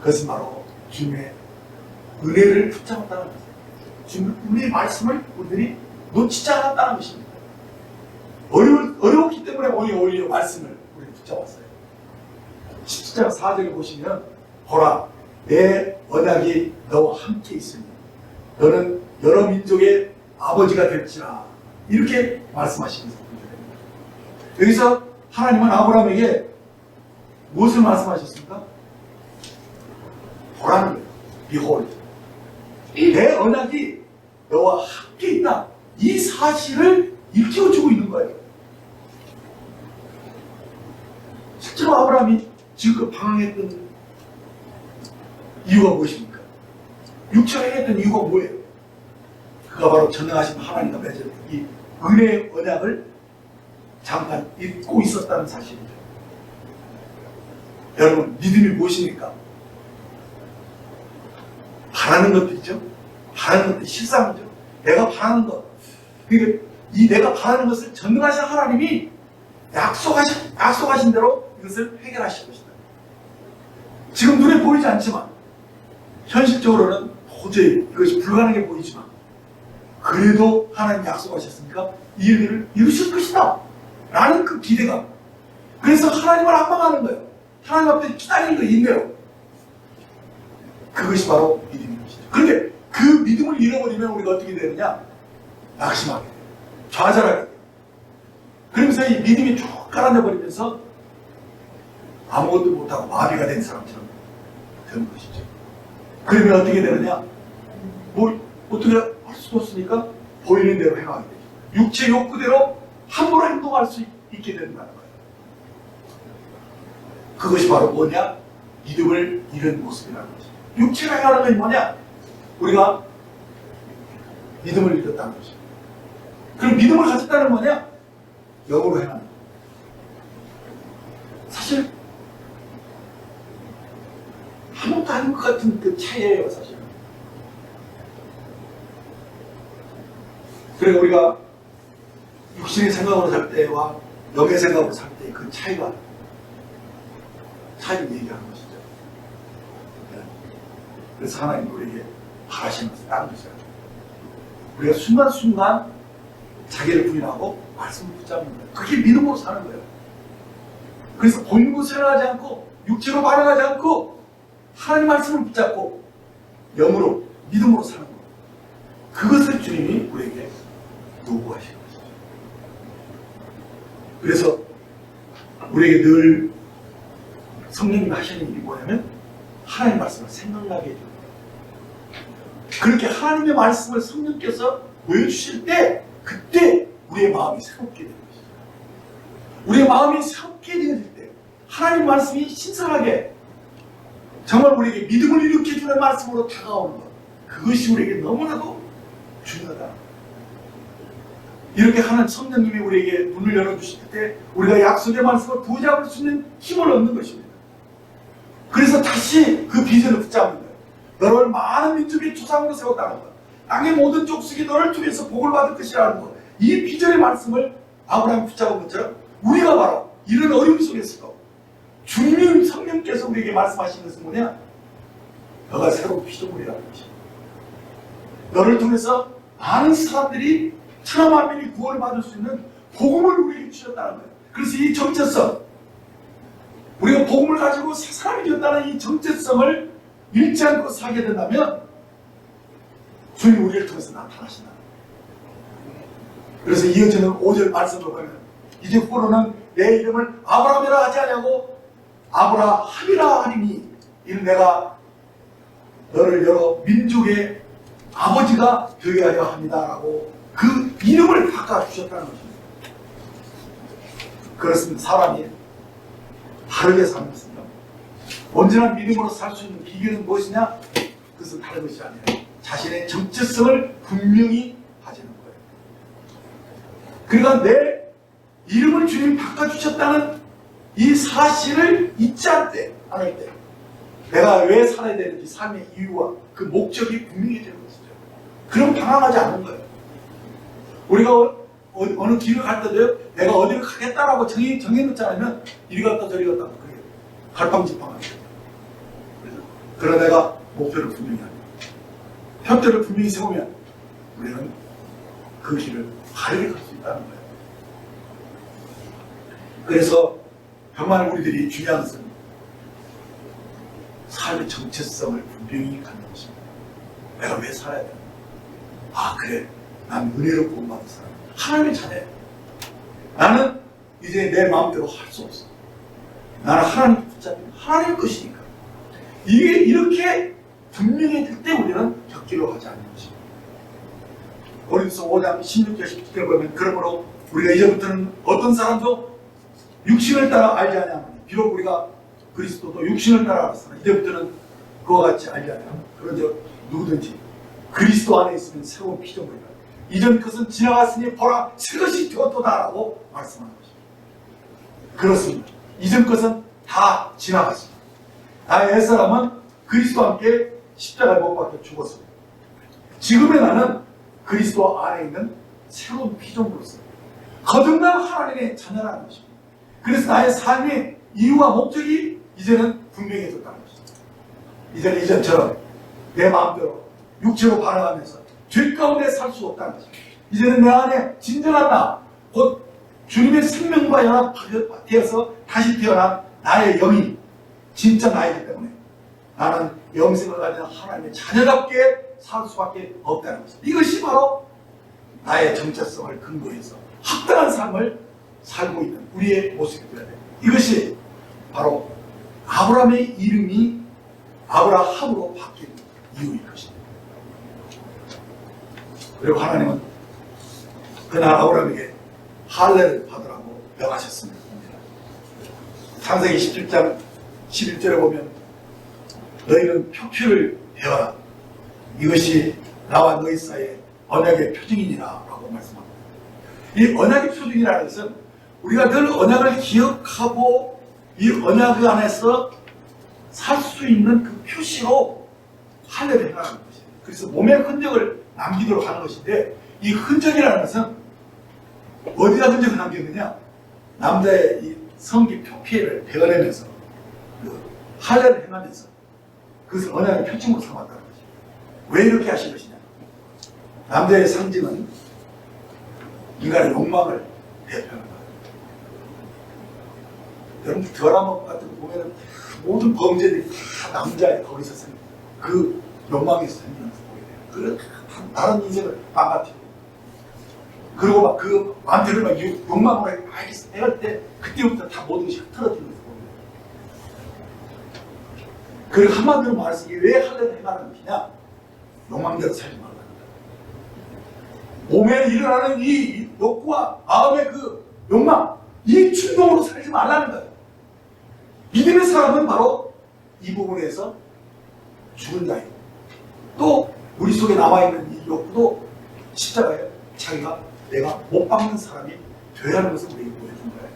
그것은 바로 주님의 은혜를 붙잡았다는 것입니다. 주님의 은혜의 말씀을 우리들이 놓치지 않았다는 것입니다. 어려웠기 때문에 오히려 말씀을 우리 붙잡았어요. 17장 4절을 보시면 보라, 내 언약이 너와 함께 있으니 너는 여러 민족의 아버지가 될지라, 이렇게 말씀하시면서 여기서 하나님은 아브라함에게 무엇을 말씀하셨습니까? 보라는 거예요. Behold, 내 언약이 너와 함께 있다. 이 사실을 일깨워주고 있는 거예요. 실제로 아브라함이 지금 방황했던 이유가 무엇입니까? 육체가 행했던 이유가 뭐예요? 그가 바로 전능하신 하나님과 맺은 이 은혜의 언약을 잠깐 잊고 있었다는 사실이죠. 여러분, 믿음이 무엇입니까? 바라는 것도 있죠. 바라는 것도 실상이죠. 내가 바라는 것. 그러니까 이 내가 바라는 것을 전능하신 하나님이 약속하신 대로 이것을 해결하실 것이다. 지금 눈에 보이지 않지만 현실적으로는 도저히 이것이 불가능해 보이지만 그래도 하나님 약속하셨으니까 이 일들을 이루실 것이다 라는 그 기대감. 그래서 하나님을 안망하는 거예요. 하나님 앞에 기다리는 거 있네요. 그것이 바로 믿음인 것이죠. 그런데 그 믿음을 잃어버리면 우리가 어떻게 되느냐? 낙심하게 돼요. 좌절하게 돼요. 그러면서 이 믿음이 쭉 가라앉아 버리면서 아무것도 못하고 마비가 된 사람처럼 되는 것이죠. 그러면 어떻게 되느냐? 뭘 어떻게 할 수도 없으니까 보이는 대로 행하게 되죠. 육체 욕구대로 함부로 행동할 수 있게 된다는 거예요. 그것이 바로 뭐냐? 믿음을 잃은 모습이라는 것이죠. 육체가 행하는 것이 뭐냐? 우리가 믿음을 잃었다는 것이죠. 그럼 믿음을 가졌다는 뭐냐? 영으로 행하는 거예요. 사실 아무것도 아닌 것 같은 그 차이예요, 사실. 그리고 우리가 육신의 생각으로 살 때와 영의 생각으로 살 때 그 차이를 얘기하는 것이죠. 네. 그래서 하나님 우리에게 바라시는 것을 따는 것이죠. 우리가 순간순간 자기를 부인하고 말씀을 붙잡는 거예요. 그게 믿음으로 사는 거예요. 그래서 보이는 것을 하지 않고 육체로 반응하지 않고 하나님 말씀을 붙잡고 영으로 믿음으로 사는 거예요. 그것을 주님이 우리에게 요구하시는 것이죠. 그래서 우리에게 늘 성령님이 하시는 일이 뭐냐면 하나님 말씀을 생각나게 해줍니다. 그렇게 하나님의 말씀을 성령께서 보여주실 때 그때 우리의 마음이 새롭게 되는 것이죠. 우리의 마음이 새롭게 되어질 때 하나님 말씀이 신선하게 정말 우리에게 믿음을 일으켜주는 말씀으로 다가오는 것, 그것이 우리에게 너무나도 중요하다. 이렇게 하는 성령님이 우리에게 눈을 열어주실 때 우리가 약속의 말씀을 부여잡을 수 있는 힘을 얻는 것입니다. 그래서 다시 그 비전을 붙잡는 거예요. 너를 많은 민족의 조상으로 세웠다는 것, 땅의 모든 족속이 너를 통해서 복을 받을 것이라는 것, 이 비전의 말씀을 아브라함이 붙잡은 것처럼 우리가 바로 이런 어려움 속에서도 주님 성령께서 우리에게 말씀하시는 것은 뭐냐? 너가 새로운 피조물이라는 것입니다. 너를 통해서 많은 사람들이 천하 만민이 구원을 받을 수 있는 복음을 우리에게 주셨다는 거예요. 그래서 이 정체성, 우리가 복음을 가지고 새 사람이 되었다는 이 정체성을 잃지 않고 살게 된다면 주님 우리를 통해서 나타나신다. 그래서 이어지는 5절 말씀을 보면 이제 후로는 내 이름을 아브라함이라 하지 아니하고 아브라함이라 하리니 이는 내가 너를 여러 민족의 아버지가 되게 하려 합니다라고 그 이름을 바꿔주셨다는 것입니다. 그렇습니다. 사람이 다르게 사는 것은요, 언제나 믿음으로 살 수 있는 비결은 무엇이냐? 그것은 다른 것이 아니라 자신의 정체성을 분명히 가지는 거예요. 그러니까 내 이름을 주님 바꿔주셨다는 이 사실을 잊지 않을 때 내가 왜 살아야 되는지 삶의 이유와 그 목적이 분명히 되는 것이죠. 그럼 방황하지 않는 거예요. 우리가 어느 길을 갈 때도요, 내가 어디를 가겠다라고 정해놓지 않으면 이리 갔다 저리 갔다 그게 갈팡질팡하게 돼요. 그러나 내가 목표를 분명히 합니다. 편대를 분명히 세우면 우리는 그 길을 바르게 갈 수 있다는 거예요. 그래서 정말 우리들이 중요한 것은 삶의 정체성을 분명히 갖는 것입니다. 내가 왜 살아야 되나? 아 그래, 난 은혜로 구원받은 사람, 하나님의 자녀야. 나는 이제 내 마음대로 할 수 없어. 나는 하나님 붙잡는 하나님 것이니까. 이게 이렇게 분명해질 때 우리는 격기로 하지 않는 것입니다. 고린도서 5장 16절 17절 보면 그러므로 우리가 이제부터는 어떤 사람도 육신을 따라 알지 아니하노니 비록 우리가 그리스도도 육신을 따라 알았으나 이제부터는 그와 같이 알지 아니하노니 그런즉 누구든지 그리스도 안에 있으면 새로운 피조물이다. 이전 것은 지나갔으니 보라 새 것이 되었도다라고 말씀하는 것입니다. 그렇습니다. 이전 것은 다 지나갔습니다. 나의 옛사람은 그리스도와 함께 십자가에 못 박혀 죽었습니다. 지금의 나는 그리스도 안에 있는 새로운 피조물로서 거듭난 하나님의 자녀라는 것입니다. 그래서 나의 삶의 이유와 목적이 이제는 분명해졌다는 것입니다. 이전처럼 내 마음대로 육체로 반응하면서 죄 가운데 살 수 없다는 것입니다. 이제는 내 안에 진정한 나, 곧 주님의 생명과 연합되어서 다시 태어난 나의 영이 진짜 나이기 때문에 나는 영생을 가진 하나님의 자녀답게 살 수밖에 없다는 것입니다. 이것이 바로 나의 정체성을 근거해서 합당한 삶을 살고 있는 우리의 모습이 되어야 됩니다. 이것이 바로 아브라함의 이름이 아브라함으로 바뀐 이유인 것입니다. 그리고 하나님은 그날 아브라함에게 할례를 받으라고 명하셨습니다. 창세기 17장 11절에 보면 너희는 표표를 배워라. 이것이 나와 너희 사이의 언약의 표징이니라 라고 말씀합니다. 이 언약의 표징이라는 것은 우리가 늘 언약을 기억하고 이 언약 안에서 살 수 있는 그 표시로 할례를 행하는 것입니다. 그래서 몸의 흔적을 남기도록 하는 것인데 이 흔적이라는 것은 어디다 흔적을 남겼느냐? 남자의 이 성기 표피를 베어내면서 그 할례를 행하면서 그것을 언약의 표징으로 삼았다는 것입니다. 왜 이렇게 하신 것이냐? 남자의 상징은 인간의 욕망을 대표하는 거예요. 여러분 드라마 같은 거 보면 모든 범죄들이 다 남자의 거기서 생긴 그 욕망에서 생기는 것을 보게 돼요. 그래서 다른 인생을 망가뜨리고 그리고 막 그 마음대로 막 욕망으로 해갈 때 그때부터 다 모든 것이 흐트러지는 것을 보게 돼요. 그리고 한마디로 말해서 이게 왜 할례를 행하는 것이냐? 욕망대로 살지 말라는 거예요. 몸에 일어나는 이 욕구와 마음의 그 욕망, 이 충동으로 살지 말라는 거예요. 믿음의 사람은 바로 이 부분에서 죽은 자예요. 또 우리 속에 남아있는 이 욕구도 십자가에 자기가 내가 못 박는 사람이 되어야 하는 것을 우리에게 보여준 거예요.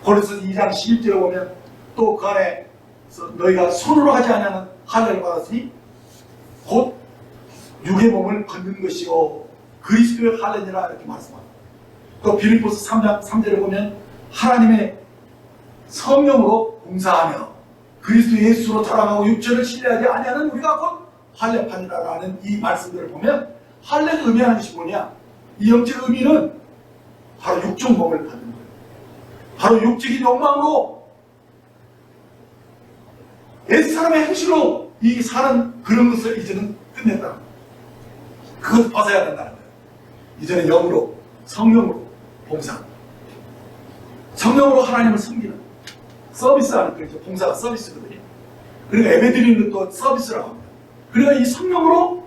고린도서 2장 11절에 보면 또 그 안에서 너희가 손으로 하지 않냐는 할례를 받았으니 곧 육의 몸을 걷는 것이요 그리스도의 할례니라 이렇게 말씀합니다. 또 빌립보서 3장 3절에 보면 하나님의 성령으로 봉사하며 그리스도 예수로 자랑하고 육체를 신뢰하지 아니하는 우리가 곧 할례판이라는 이 말씀들을 보면 할례가 의미하는 것이 뭐냐? 이 영적 의미는 바로 육적 몸을 갖는 거예요. 바로 육적인 욕망으로 옛사람의 행실로 이 사는 그런 것을 이제는 끝낸다는 거예요. 그것을 벗어야 된다는 거예요. 이제는 영으로 성령으로 봉사하는 성령으로 하나님을 섬기는 서비스하는 거죠. 봉사가 서비스거든요. 그러니까 예배드리는 것도 서비스라고 합니다. 그러니까 이 성령으로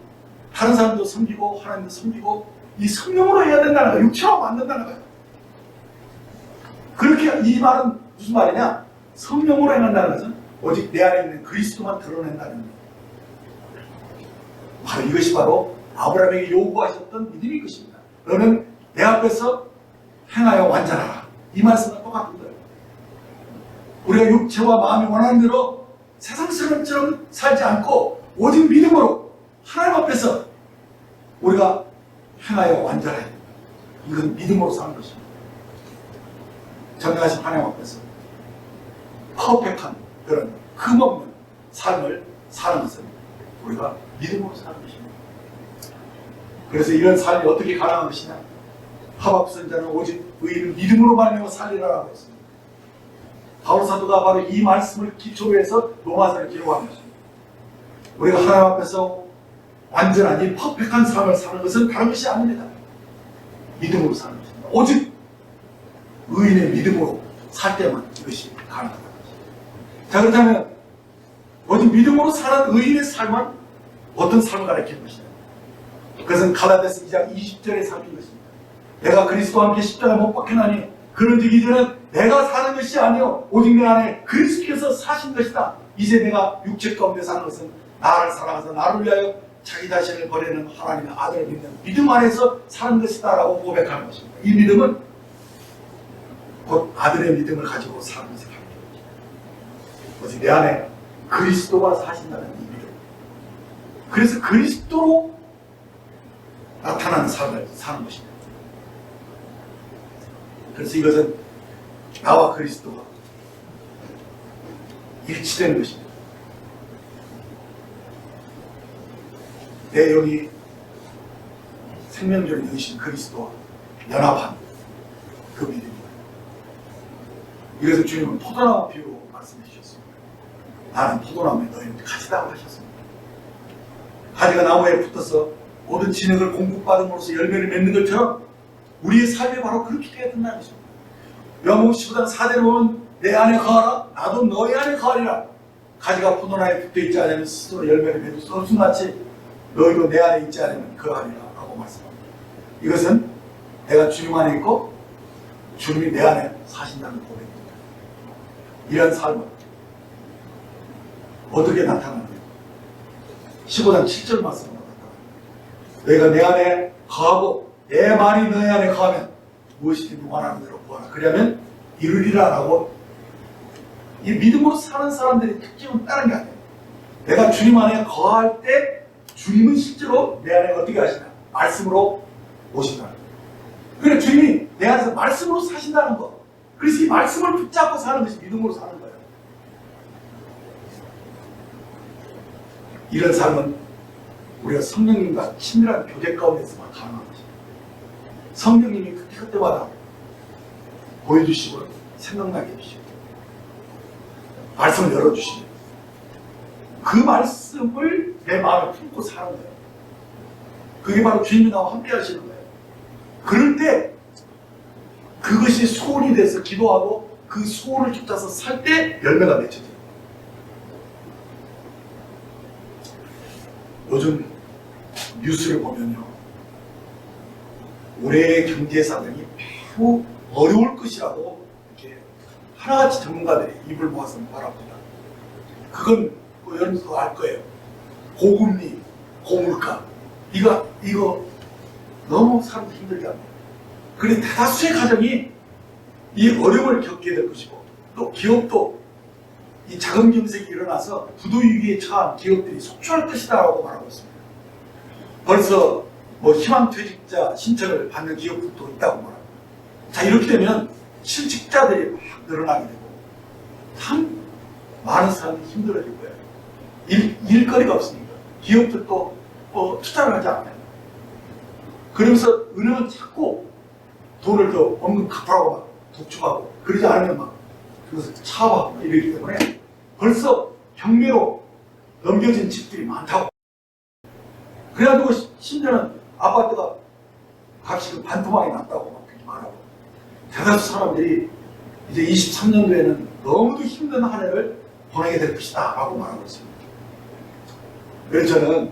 다른 사람도 섬기고 하나님도 섬기고 이 성령으로 해야 된다는 거예요. 육체로 만든다는 거예요. 그렇게 이 말은 무슨 말이냐? 성령으로 행한다는 것은 오직 내 안에 있는 그리스도만 드러낸다는 거예요. 바로 이것이 바로 아브라함에게 요구하셨던 믿음인 것입니다. 너는 내 앞에서 행하여 완전하라. 이 말씀은 똑같은 거예요. 우리가 육체와 마음이 원하는 대로 세상 사람처럼 살지 않고 오직 믿음으로 하나님 앞에서 우리가 행하여 완전해야 됩니다. 이건 믿음으로 사는 것입니다. 전능하신 하나님 앞에서 퍼펙트한 그런 흠없는 삶을 사는 것은 우리가 믿음으로 사는 것입니다. 그래서 이런 삶이 어떻게 가능한 것이냐? 하박 선자는 오직 의인을 믿음으로 말미암아 살리라라고 했습니다. 바울 사도가 바로 이 말씀을 기초로 해서 로마서를 기록한 것입니다. 우리가 하나님 앞에서 완전한 이 퍼펙트한 삶을 사는 것은 다른 것이 아닙니다. 믿음으로 사는 것입니다. 오직 의인의 믿음으로 살 때만 이것이 가능하다는 것입니다. 자, 그렇다면 오직 믿음으로 사는 의인의 삶은 어떤 삶을 가리키는 것이냐? 그것은 갈라디아서 2장 20절의 삶인 것입니다. 내가 그리스도와 함께 십자가에 못 박혀나니 그런즉 이제는 내가 사는 것이 아니요 오직 내 안에 그리스도께서 사신 것이다. 이제 내가 육체 가운데 사는 것은 나를 사랑하사 나를 위하여 자기 자신을 버리는 하나님의 아들을 믿는 믿음 안에서 사는 것이다 라고 고백하는 것입니다. 이 믿음은 곧 아들의 믿음을 가지고 사는 것을 가리키는 것입니다. 오직 내 안에 그리스도가 사신다는 이 믿음. 그래서 그리스도로 나타나는 삶을 사는 것입니다. 그래서 이것은 나와 그리스도가 일치되는 것입니다. 내 영이 생명적인 영이신 그리스도와 연합한 그 믿음입니다. 이래서 주님은 포도나무 비유로 말씀해 주셨습니다. 나는 포도나무에 너희는 가지다고 하셨습니다. 가지가 나무에 붙어서 모든 진흙을 공급받음으로써 열매를 맺는 것처럼 우리의 삶이 바로 그렇게 되어야 된다는 것입니다. 요한복음 15장 4절에 보면 내 안에 거하라 나도 너희 안에 거하리라. 가지가 포도나무에 붙어 있지 않으면 스스로 열매를 맺을 수 없음 같이 너희도 내 안에 있지 않으면 거하리라 라고 말씀합니다. 이것은 내가 주님 안에 있고 주님이 내 안에 사신다는 고백입니다. 이런 삶은 어떻게 나타나는가? 15장 7절 말씀으로 나타납니다. 너희가 내 안에 거하고 내 말이 너희 안에 거하면 무엇이든지 원하는 대로 구하라. 그러면 이루리라 라고. 이 믿음으로 사는 사람들의 특징은 다른 게 아니에요. 내가 주님 안에 거할 때 주님은 실제로 내 안에 어떻게 하시나? 말씀으로 오신다. 그래 주님이 내 안에서 말씀으로 사신다는 거. 그래서 이 말씀을 붙잡고 사는 것이 믿음으로 사는 거예요. 이런 삶은 우리가 성령님과 친밀한 교제 가운데서만 가능한 것입니다. 성령님이 그때마다 보여주시고 생각나게 해주시고 말씀을 열어주시고 그 말씀을 내 마음에 품고 사는 거예요. 그게 바로 주님이 나와 함께 하시는 거예요. 그럴 때 그것이 소원이 돼서 기도하고 그 소원을 쫓아서 살 때 열매가 맺혀져요. 요즘 뉴스를 보면요, 올해의 경제 상황이 매우 어려울 것이라고 이렇게 하나같이 전문가들이 입을 모아서 말합니다. 그건 뭐 여러분도 알 거예요. 고금리, 고물가, 이거 너무 사람들이 힘들게 합니다. 그런데 대다수의 가정이 이 어려움을 겪게 될 것이고, 또 기업도 이 자금 경색이 일어나서 부도위기에 처한 기업들이 속출할 것이다 라고 말하고 있습니다. 벌써 뭐 희망퇴직자 신청을 받는 기업들도 있다고 말합니다. 자, 이렇게 되면 실직자들이 막 늘어나게 되고 참 많은 사람이 힘들어질 거예요. 일거리가 없으니까 기업들도 투자를 하지 않아요. 그러면서 은행은 자꾸 돈을 더 원금 갚으라고 막 독촉하고, 그러지 않으면 막 그것을 차압하고 이러기 때문에 벌써 경매로 넘겨진 집들이 많다고. 그래가지고 심지어는 아파트가 값이 반토막이 났다고 막 그렇게 말하고, 대다수 사람들이 이제 23년도에는 너무도 힘든 한 해를 보내게 될 것이다 라고 말하고 있습니다. 그래서 저는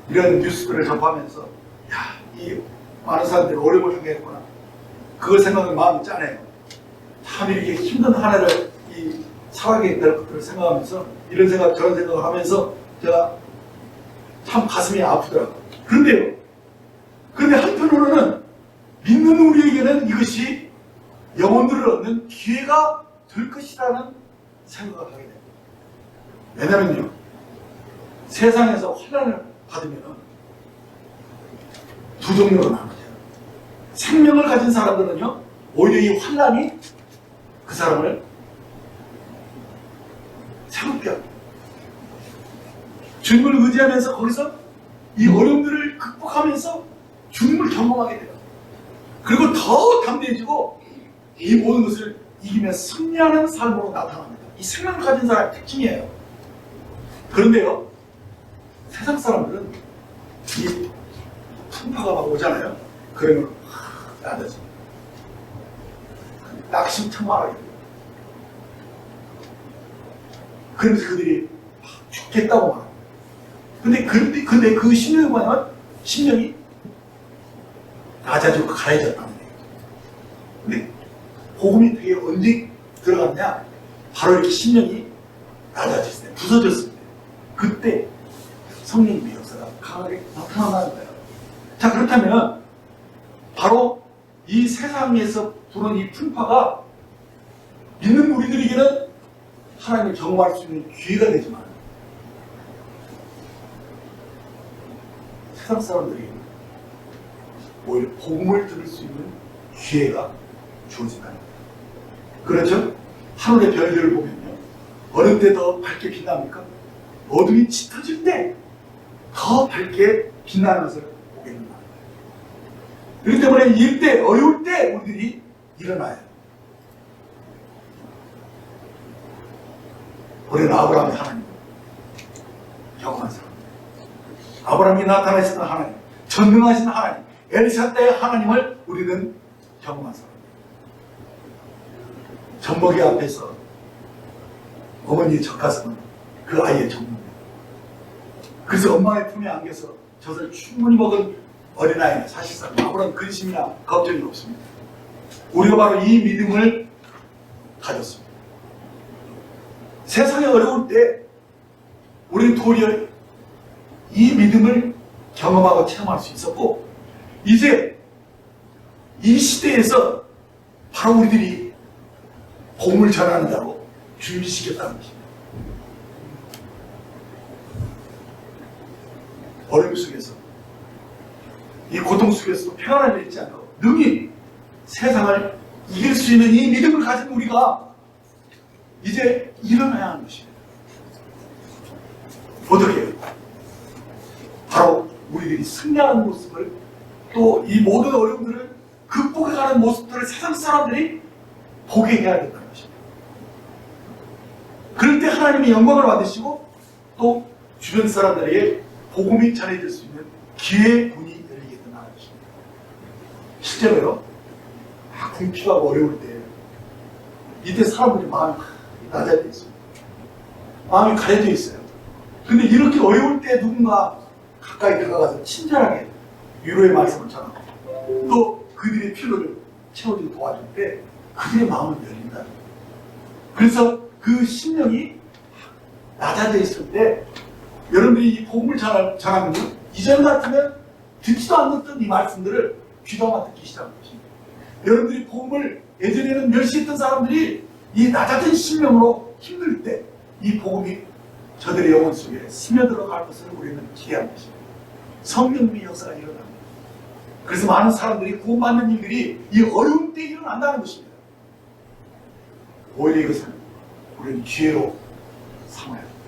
이런 뉴스들을 접하면서 이 많은 사람들이 어려움을 당했구나, 그걸 생각하면 마음이 짠해요. 참 이렇게 힘든 한 해를 살아가게 될 것들을 생각하면서 이런 생각 저런 생각을 하면서 제가 참 가슴이 아프더라고요. 그런데 한편으로는 믿는 우리에게는 이것이 영혼들을 얻는 기회가 될 것이라는 생각을 하게 됩니다. 왜냐면요, 세상에서 환난을 받으면 두 종류로 나눠져요. 생명을 가진 사람들은요, 오히려 이 환난이 그 사람을 새롭게 합니다. 주님을 의지하면서 거기서 이 어려움들을 극복하면서 주님을 경험하게 돼요. 그리고 더 담대해지고 이 모든 것을 이기며 승리하는 삶으로 나타납니다. 이 생명을 가진 사람의 특징이에요. 그런데요, 세상 사람들은 이 풍파가 막 오잖아요. 그러면 나아집니다. 낙심창만하게 돼요. 그러면서 그들이 죽겠다고 말합니다. 근데 그 심령이 뭐냐면 심령이 낮아지고 가라져졌다는 얘기죠. 근데 복음이 되게 언제 들어갔냐? 바로 이렇게 심령이 낮아졌을 때, 부서졌을 때, 그때 성령님의 역사가 강하게 나타나는 거예요. 자, 그렇다면 바로 이 세상에서 부는 이 풍파가 믿는 우리들에게는 하나님을 경험할 수 있는 기회가 되지만 세상 사람들에게는 오히려 복음을 들을 수 있는 기회가 주어진다는 거예요. 그렇죠? 하늘의 별들을 보면요, 어느 때 더 밝게 빛납니까? 어둠이 짙어질 때 더 밝게 빛나는 것을 보게 된다. 그렇기 때문에 이때 어려울 때 우리들이 일어나야 해요. 우리는 아브라함의 하나님을 경험한 사람, 아브라함이 나타나시는 하나님, 전능하신 하나님, 엘사다의 하나님을 우리는 경험한 사람. 젖먹이 앞에서 어머니의 젖가슴은 그 아이의 전부입니다. 그래서 엄마의 품에 안겨서 젖을 충분히 먹은 어린아이는 사실상 아무런 근심이나 걱정이 없습니다. 우리가 바로 이 믿음을 가졌습니다. 세상이 어려울 때 우리는 도리어 이 믿음을 경험하고 체험할 수 있었고, 이제 이 시대에서 바로 우리들이 복음을 전하는 자로 준비시켰다는 것입니다. 어려움 속에서, 이 고통 속에서도 평안을 잃지 않고 능히 세상을 이길 수 있는 이 믿음을 가진 우리가 이제 일어나야 하는 것입니다. 어떻게? 바로 우리들이 승리하는 모습을, 또 이 모든 어려움들을 극복해가는 모습들을 세상 사람들이 보게 해야 된다는 것입니다. 그럴 때 하나님이 영광을 받으시고 또 주변 사람들에게 복음이 전해질 수 있는 기회의 문이 열리게 된다는 것입니다. 실제로요, 막 궁핍하고 어려울 때 이때 사람들이 마음이 낮아져 있습니다. 마음이 가려져 있어요. 근데 이렇게 어려울 때 누군가 가까이 다가가서 친절하게 위로의 말씀을 전하고 또 그들의 필요를 채워주고 도와줄 때 그들의 마음은 열린다. 그래서 그 심령이 낮아져 있을 때 여러분들이 이 복음을 전하면 이전 같으면 듣지도 않았던 이 말씀들을 귀담아 듣기 시작한 것입니다. 여러분들이 복음을 예전에는 멸시했던 사람들이 이 낮아진 심령으로 힘들 때 이 복음이 저들의 영혼 속에 스며들어갈 것을 우리는 기대하는 것입니다. 성령님의 역사가 일어납니다. 그래서 많은 사람들이 구원받는 일들이 이 어려운 때 일어난다는 것입니다. 오히려 이것을 우리는 기회로 삼아야 합니다.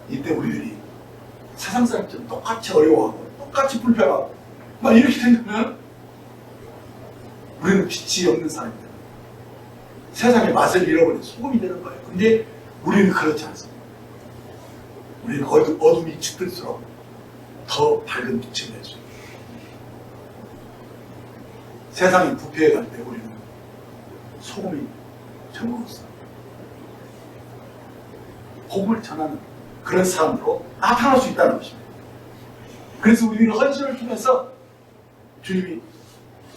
이때 우리들이 세상 사람처럼 똑같이 어려워하고 똑같이 불편하고 막 이렇게 된다면 우리는 빛이 없는 사람입니다. 세상의 맛을 잃어버린 소금이 되는 거예요. 근데 우리는 그렇지 않습니다. 우리는 어둠이 짙을수록 더 밝은 빛을 내죠. 세상이 부패해갈 때 우리는 소금이 점으로써 복음을 전하는 그런 사람으로 나타날 수 있다는 것입니다. 그래서 우리는 헌신을 통해서 주님이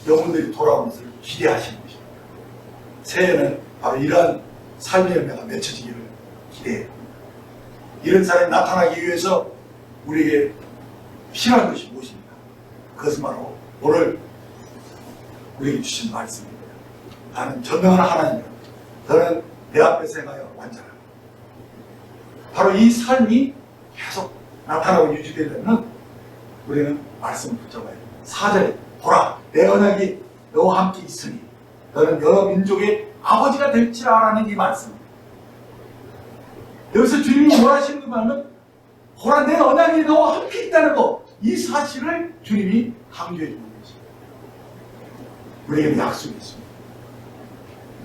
영혼들이 돌아오는 것을 기대하시는 것입니다. 새해에는 바로 이러한 삶의 열매가 맺혀지기를 기대해요. 이런 사람이 나타나기 위해서 우리에게 필요한 것이 무엇입니까? 그것은 바로 오늘 우리에게 주신 말씀입니다. 나는 전능한 하나님이요, 너는 내 앞에서 행하여 완전하라. 바로 이 삶이 계속 나타나고 유지되려면 우리는 말씀을 붙잡아야 돼요. 4절에 보라, 내 언약이 너와 함께 있으니 너는 여러 민족의 아버지가 될지라라는 이 말씀. 여기서 주님이 뭘 하시는 거 하면 보라, 내 언약이 너와 함께 있다는 거, 이 사실을 주님이 강조해 주는 것입니다. 우리에게는 약속이 있습니다.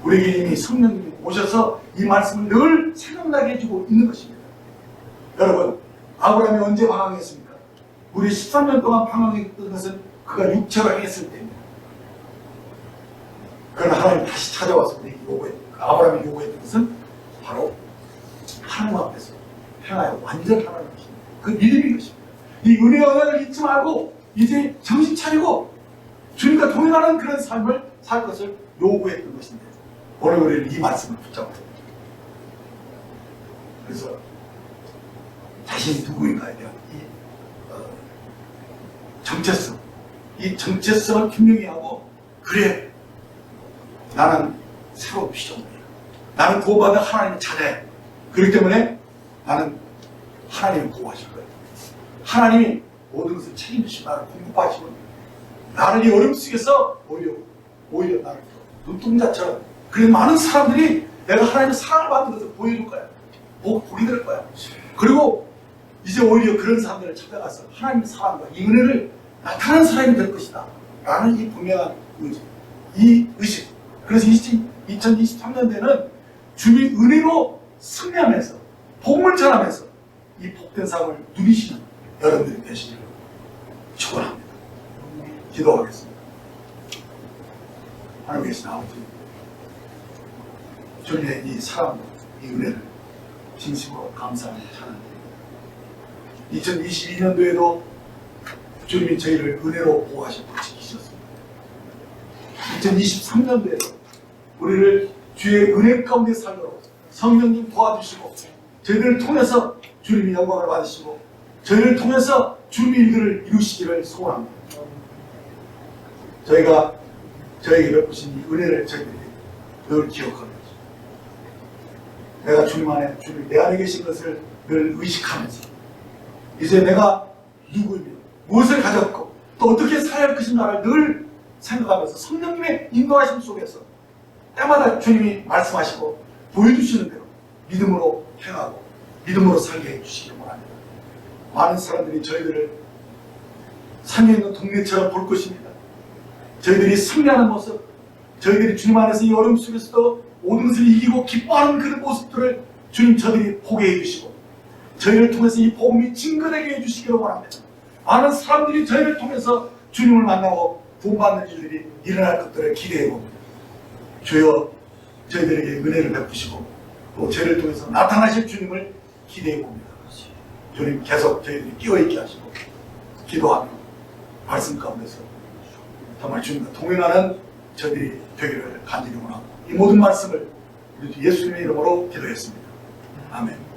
우리에게 이미 성령님이 오셔서 이 말씀을 늘 생각나게 해주고 있는 것입니다. 여러분, 아브라함이 언제 방황했습니까? 우리 13년 동안 방황했던 것은 그가 육체로 행했을 때입니다. 그러나 하나님 다시 찾아와서 우리에게 아브라함이 요구했던 것은 바로 하나님 앞에서 행하여 완전하라는 것입니다. 그 믿음인 것입니다. 이 은혜의 언약을 잊지 말고 이제 정신 차리고 주님과 동행하는 그런 삶을 살 것을 요구했던 것인데 오늘 우리는 이 말씀을 붙잡았습니다. 그래서 자신이 누구인가에 대한 정체성, 이 정체성을 분명히 하고, 그래, 나는 새로운 피조물이야. 나는 구원받은 하나님을 찾아야 해. 그렇기 때문에 나는 하나님을 구원하실 거예요. 하나님이 모든 것을 책임지시고 나를 공급하시고 나를 이 어려움 속에서 오히려 나를 눈동자처럼, 그래서 많은 사람들이 내가 하나님의 사랑을 받는 것을 보여줄 거야. 보게 될 거야. 그리고 이제 오히려 그런 사람들을 찾아가서 하나님의 사랑과 이 은혜를 나타나는 사람이 될 것이다 라는 이 분명한 의지, 이 의식. 그래서 2023년대는 주님의 은혜로 승리하면서 복음을 전하면서 이 복된 삶을 누리시는 여러분들이 되시기를 축원합니다. 기도하겠습니다. 하나님 계신 아버지, 주님의 이 사랑과 이 은혜를 진심으로 감사하며 찬양드립니다. 2022년도에도 주님이 저희를 은혜로 보호하시고 지키셨습니다. 2023년도에도 우리를 주의 은혜 가운데 살도록 성령님 도와주시고 저희들을 통해서 주님이 영광을 받으시고 저희를 통해서 주님의 일들을 이루시기를 소원합니다. 저희가 저에게 베푸신 이 은혜를 저희들이 늘 기억하면서 내가 주님 안에, 주님 내 안에 계신 것을 늘 의식하면서 이제 내가 누구이며 무엇을 가졌고 또 어떻게 살아야 할 것인가를 늘 생각하면서 성령님의 인도하심 속에서 때마다 주님이 말씀하시고 보여주시는 대로 믿음으로 행하고 믿음으로 살게 해주시기 바랍니다. 많은 사람들이 저희들을 산에 있는 동네처럼 볼 것입니다. 저희들이 승리하는 모습, 저희들이 주님 안에서 이 어려움 속에서도 모든 것을 이기고 기뻐하는 그런 모습들을 주님 저들이 보게 해주시고 저희를 통해서 이 복음이 증거되게 해주시기를 원합니다. 많은 사람들이 저희를 통해서 주님을 만나고 구원받는 일들이 일어날 것들을 기대해 봅니다. 주여 저희들에게 은혜를 베푸시고 또 저희를 통해서 나타나실 주님을 기대해 봅니다. 주님 계속 저희들이 끼어있게 하시고 기도하며 말씀 가운데서 정말 주님과 동행하는 저희들이 되기를 간절히 원하고 이 모든 말씀을 우리 예수님의 이름으로 기도했습니다. 아멘.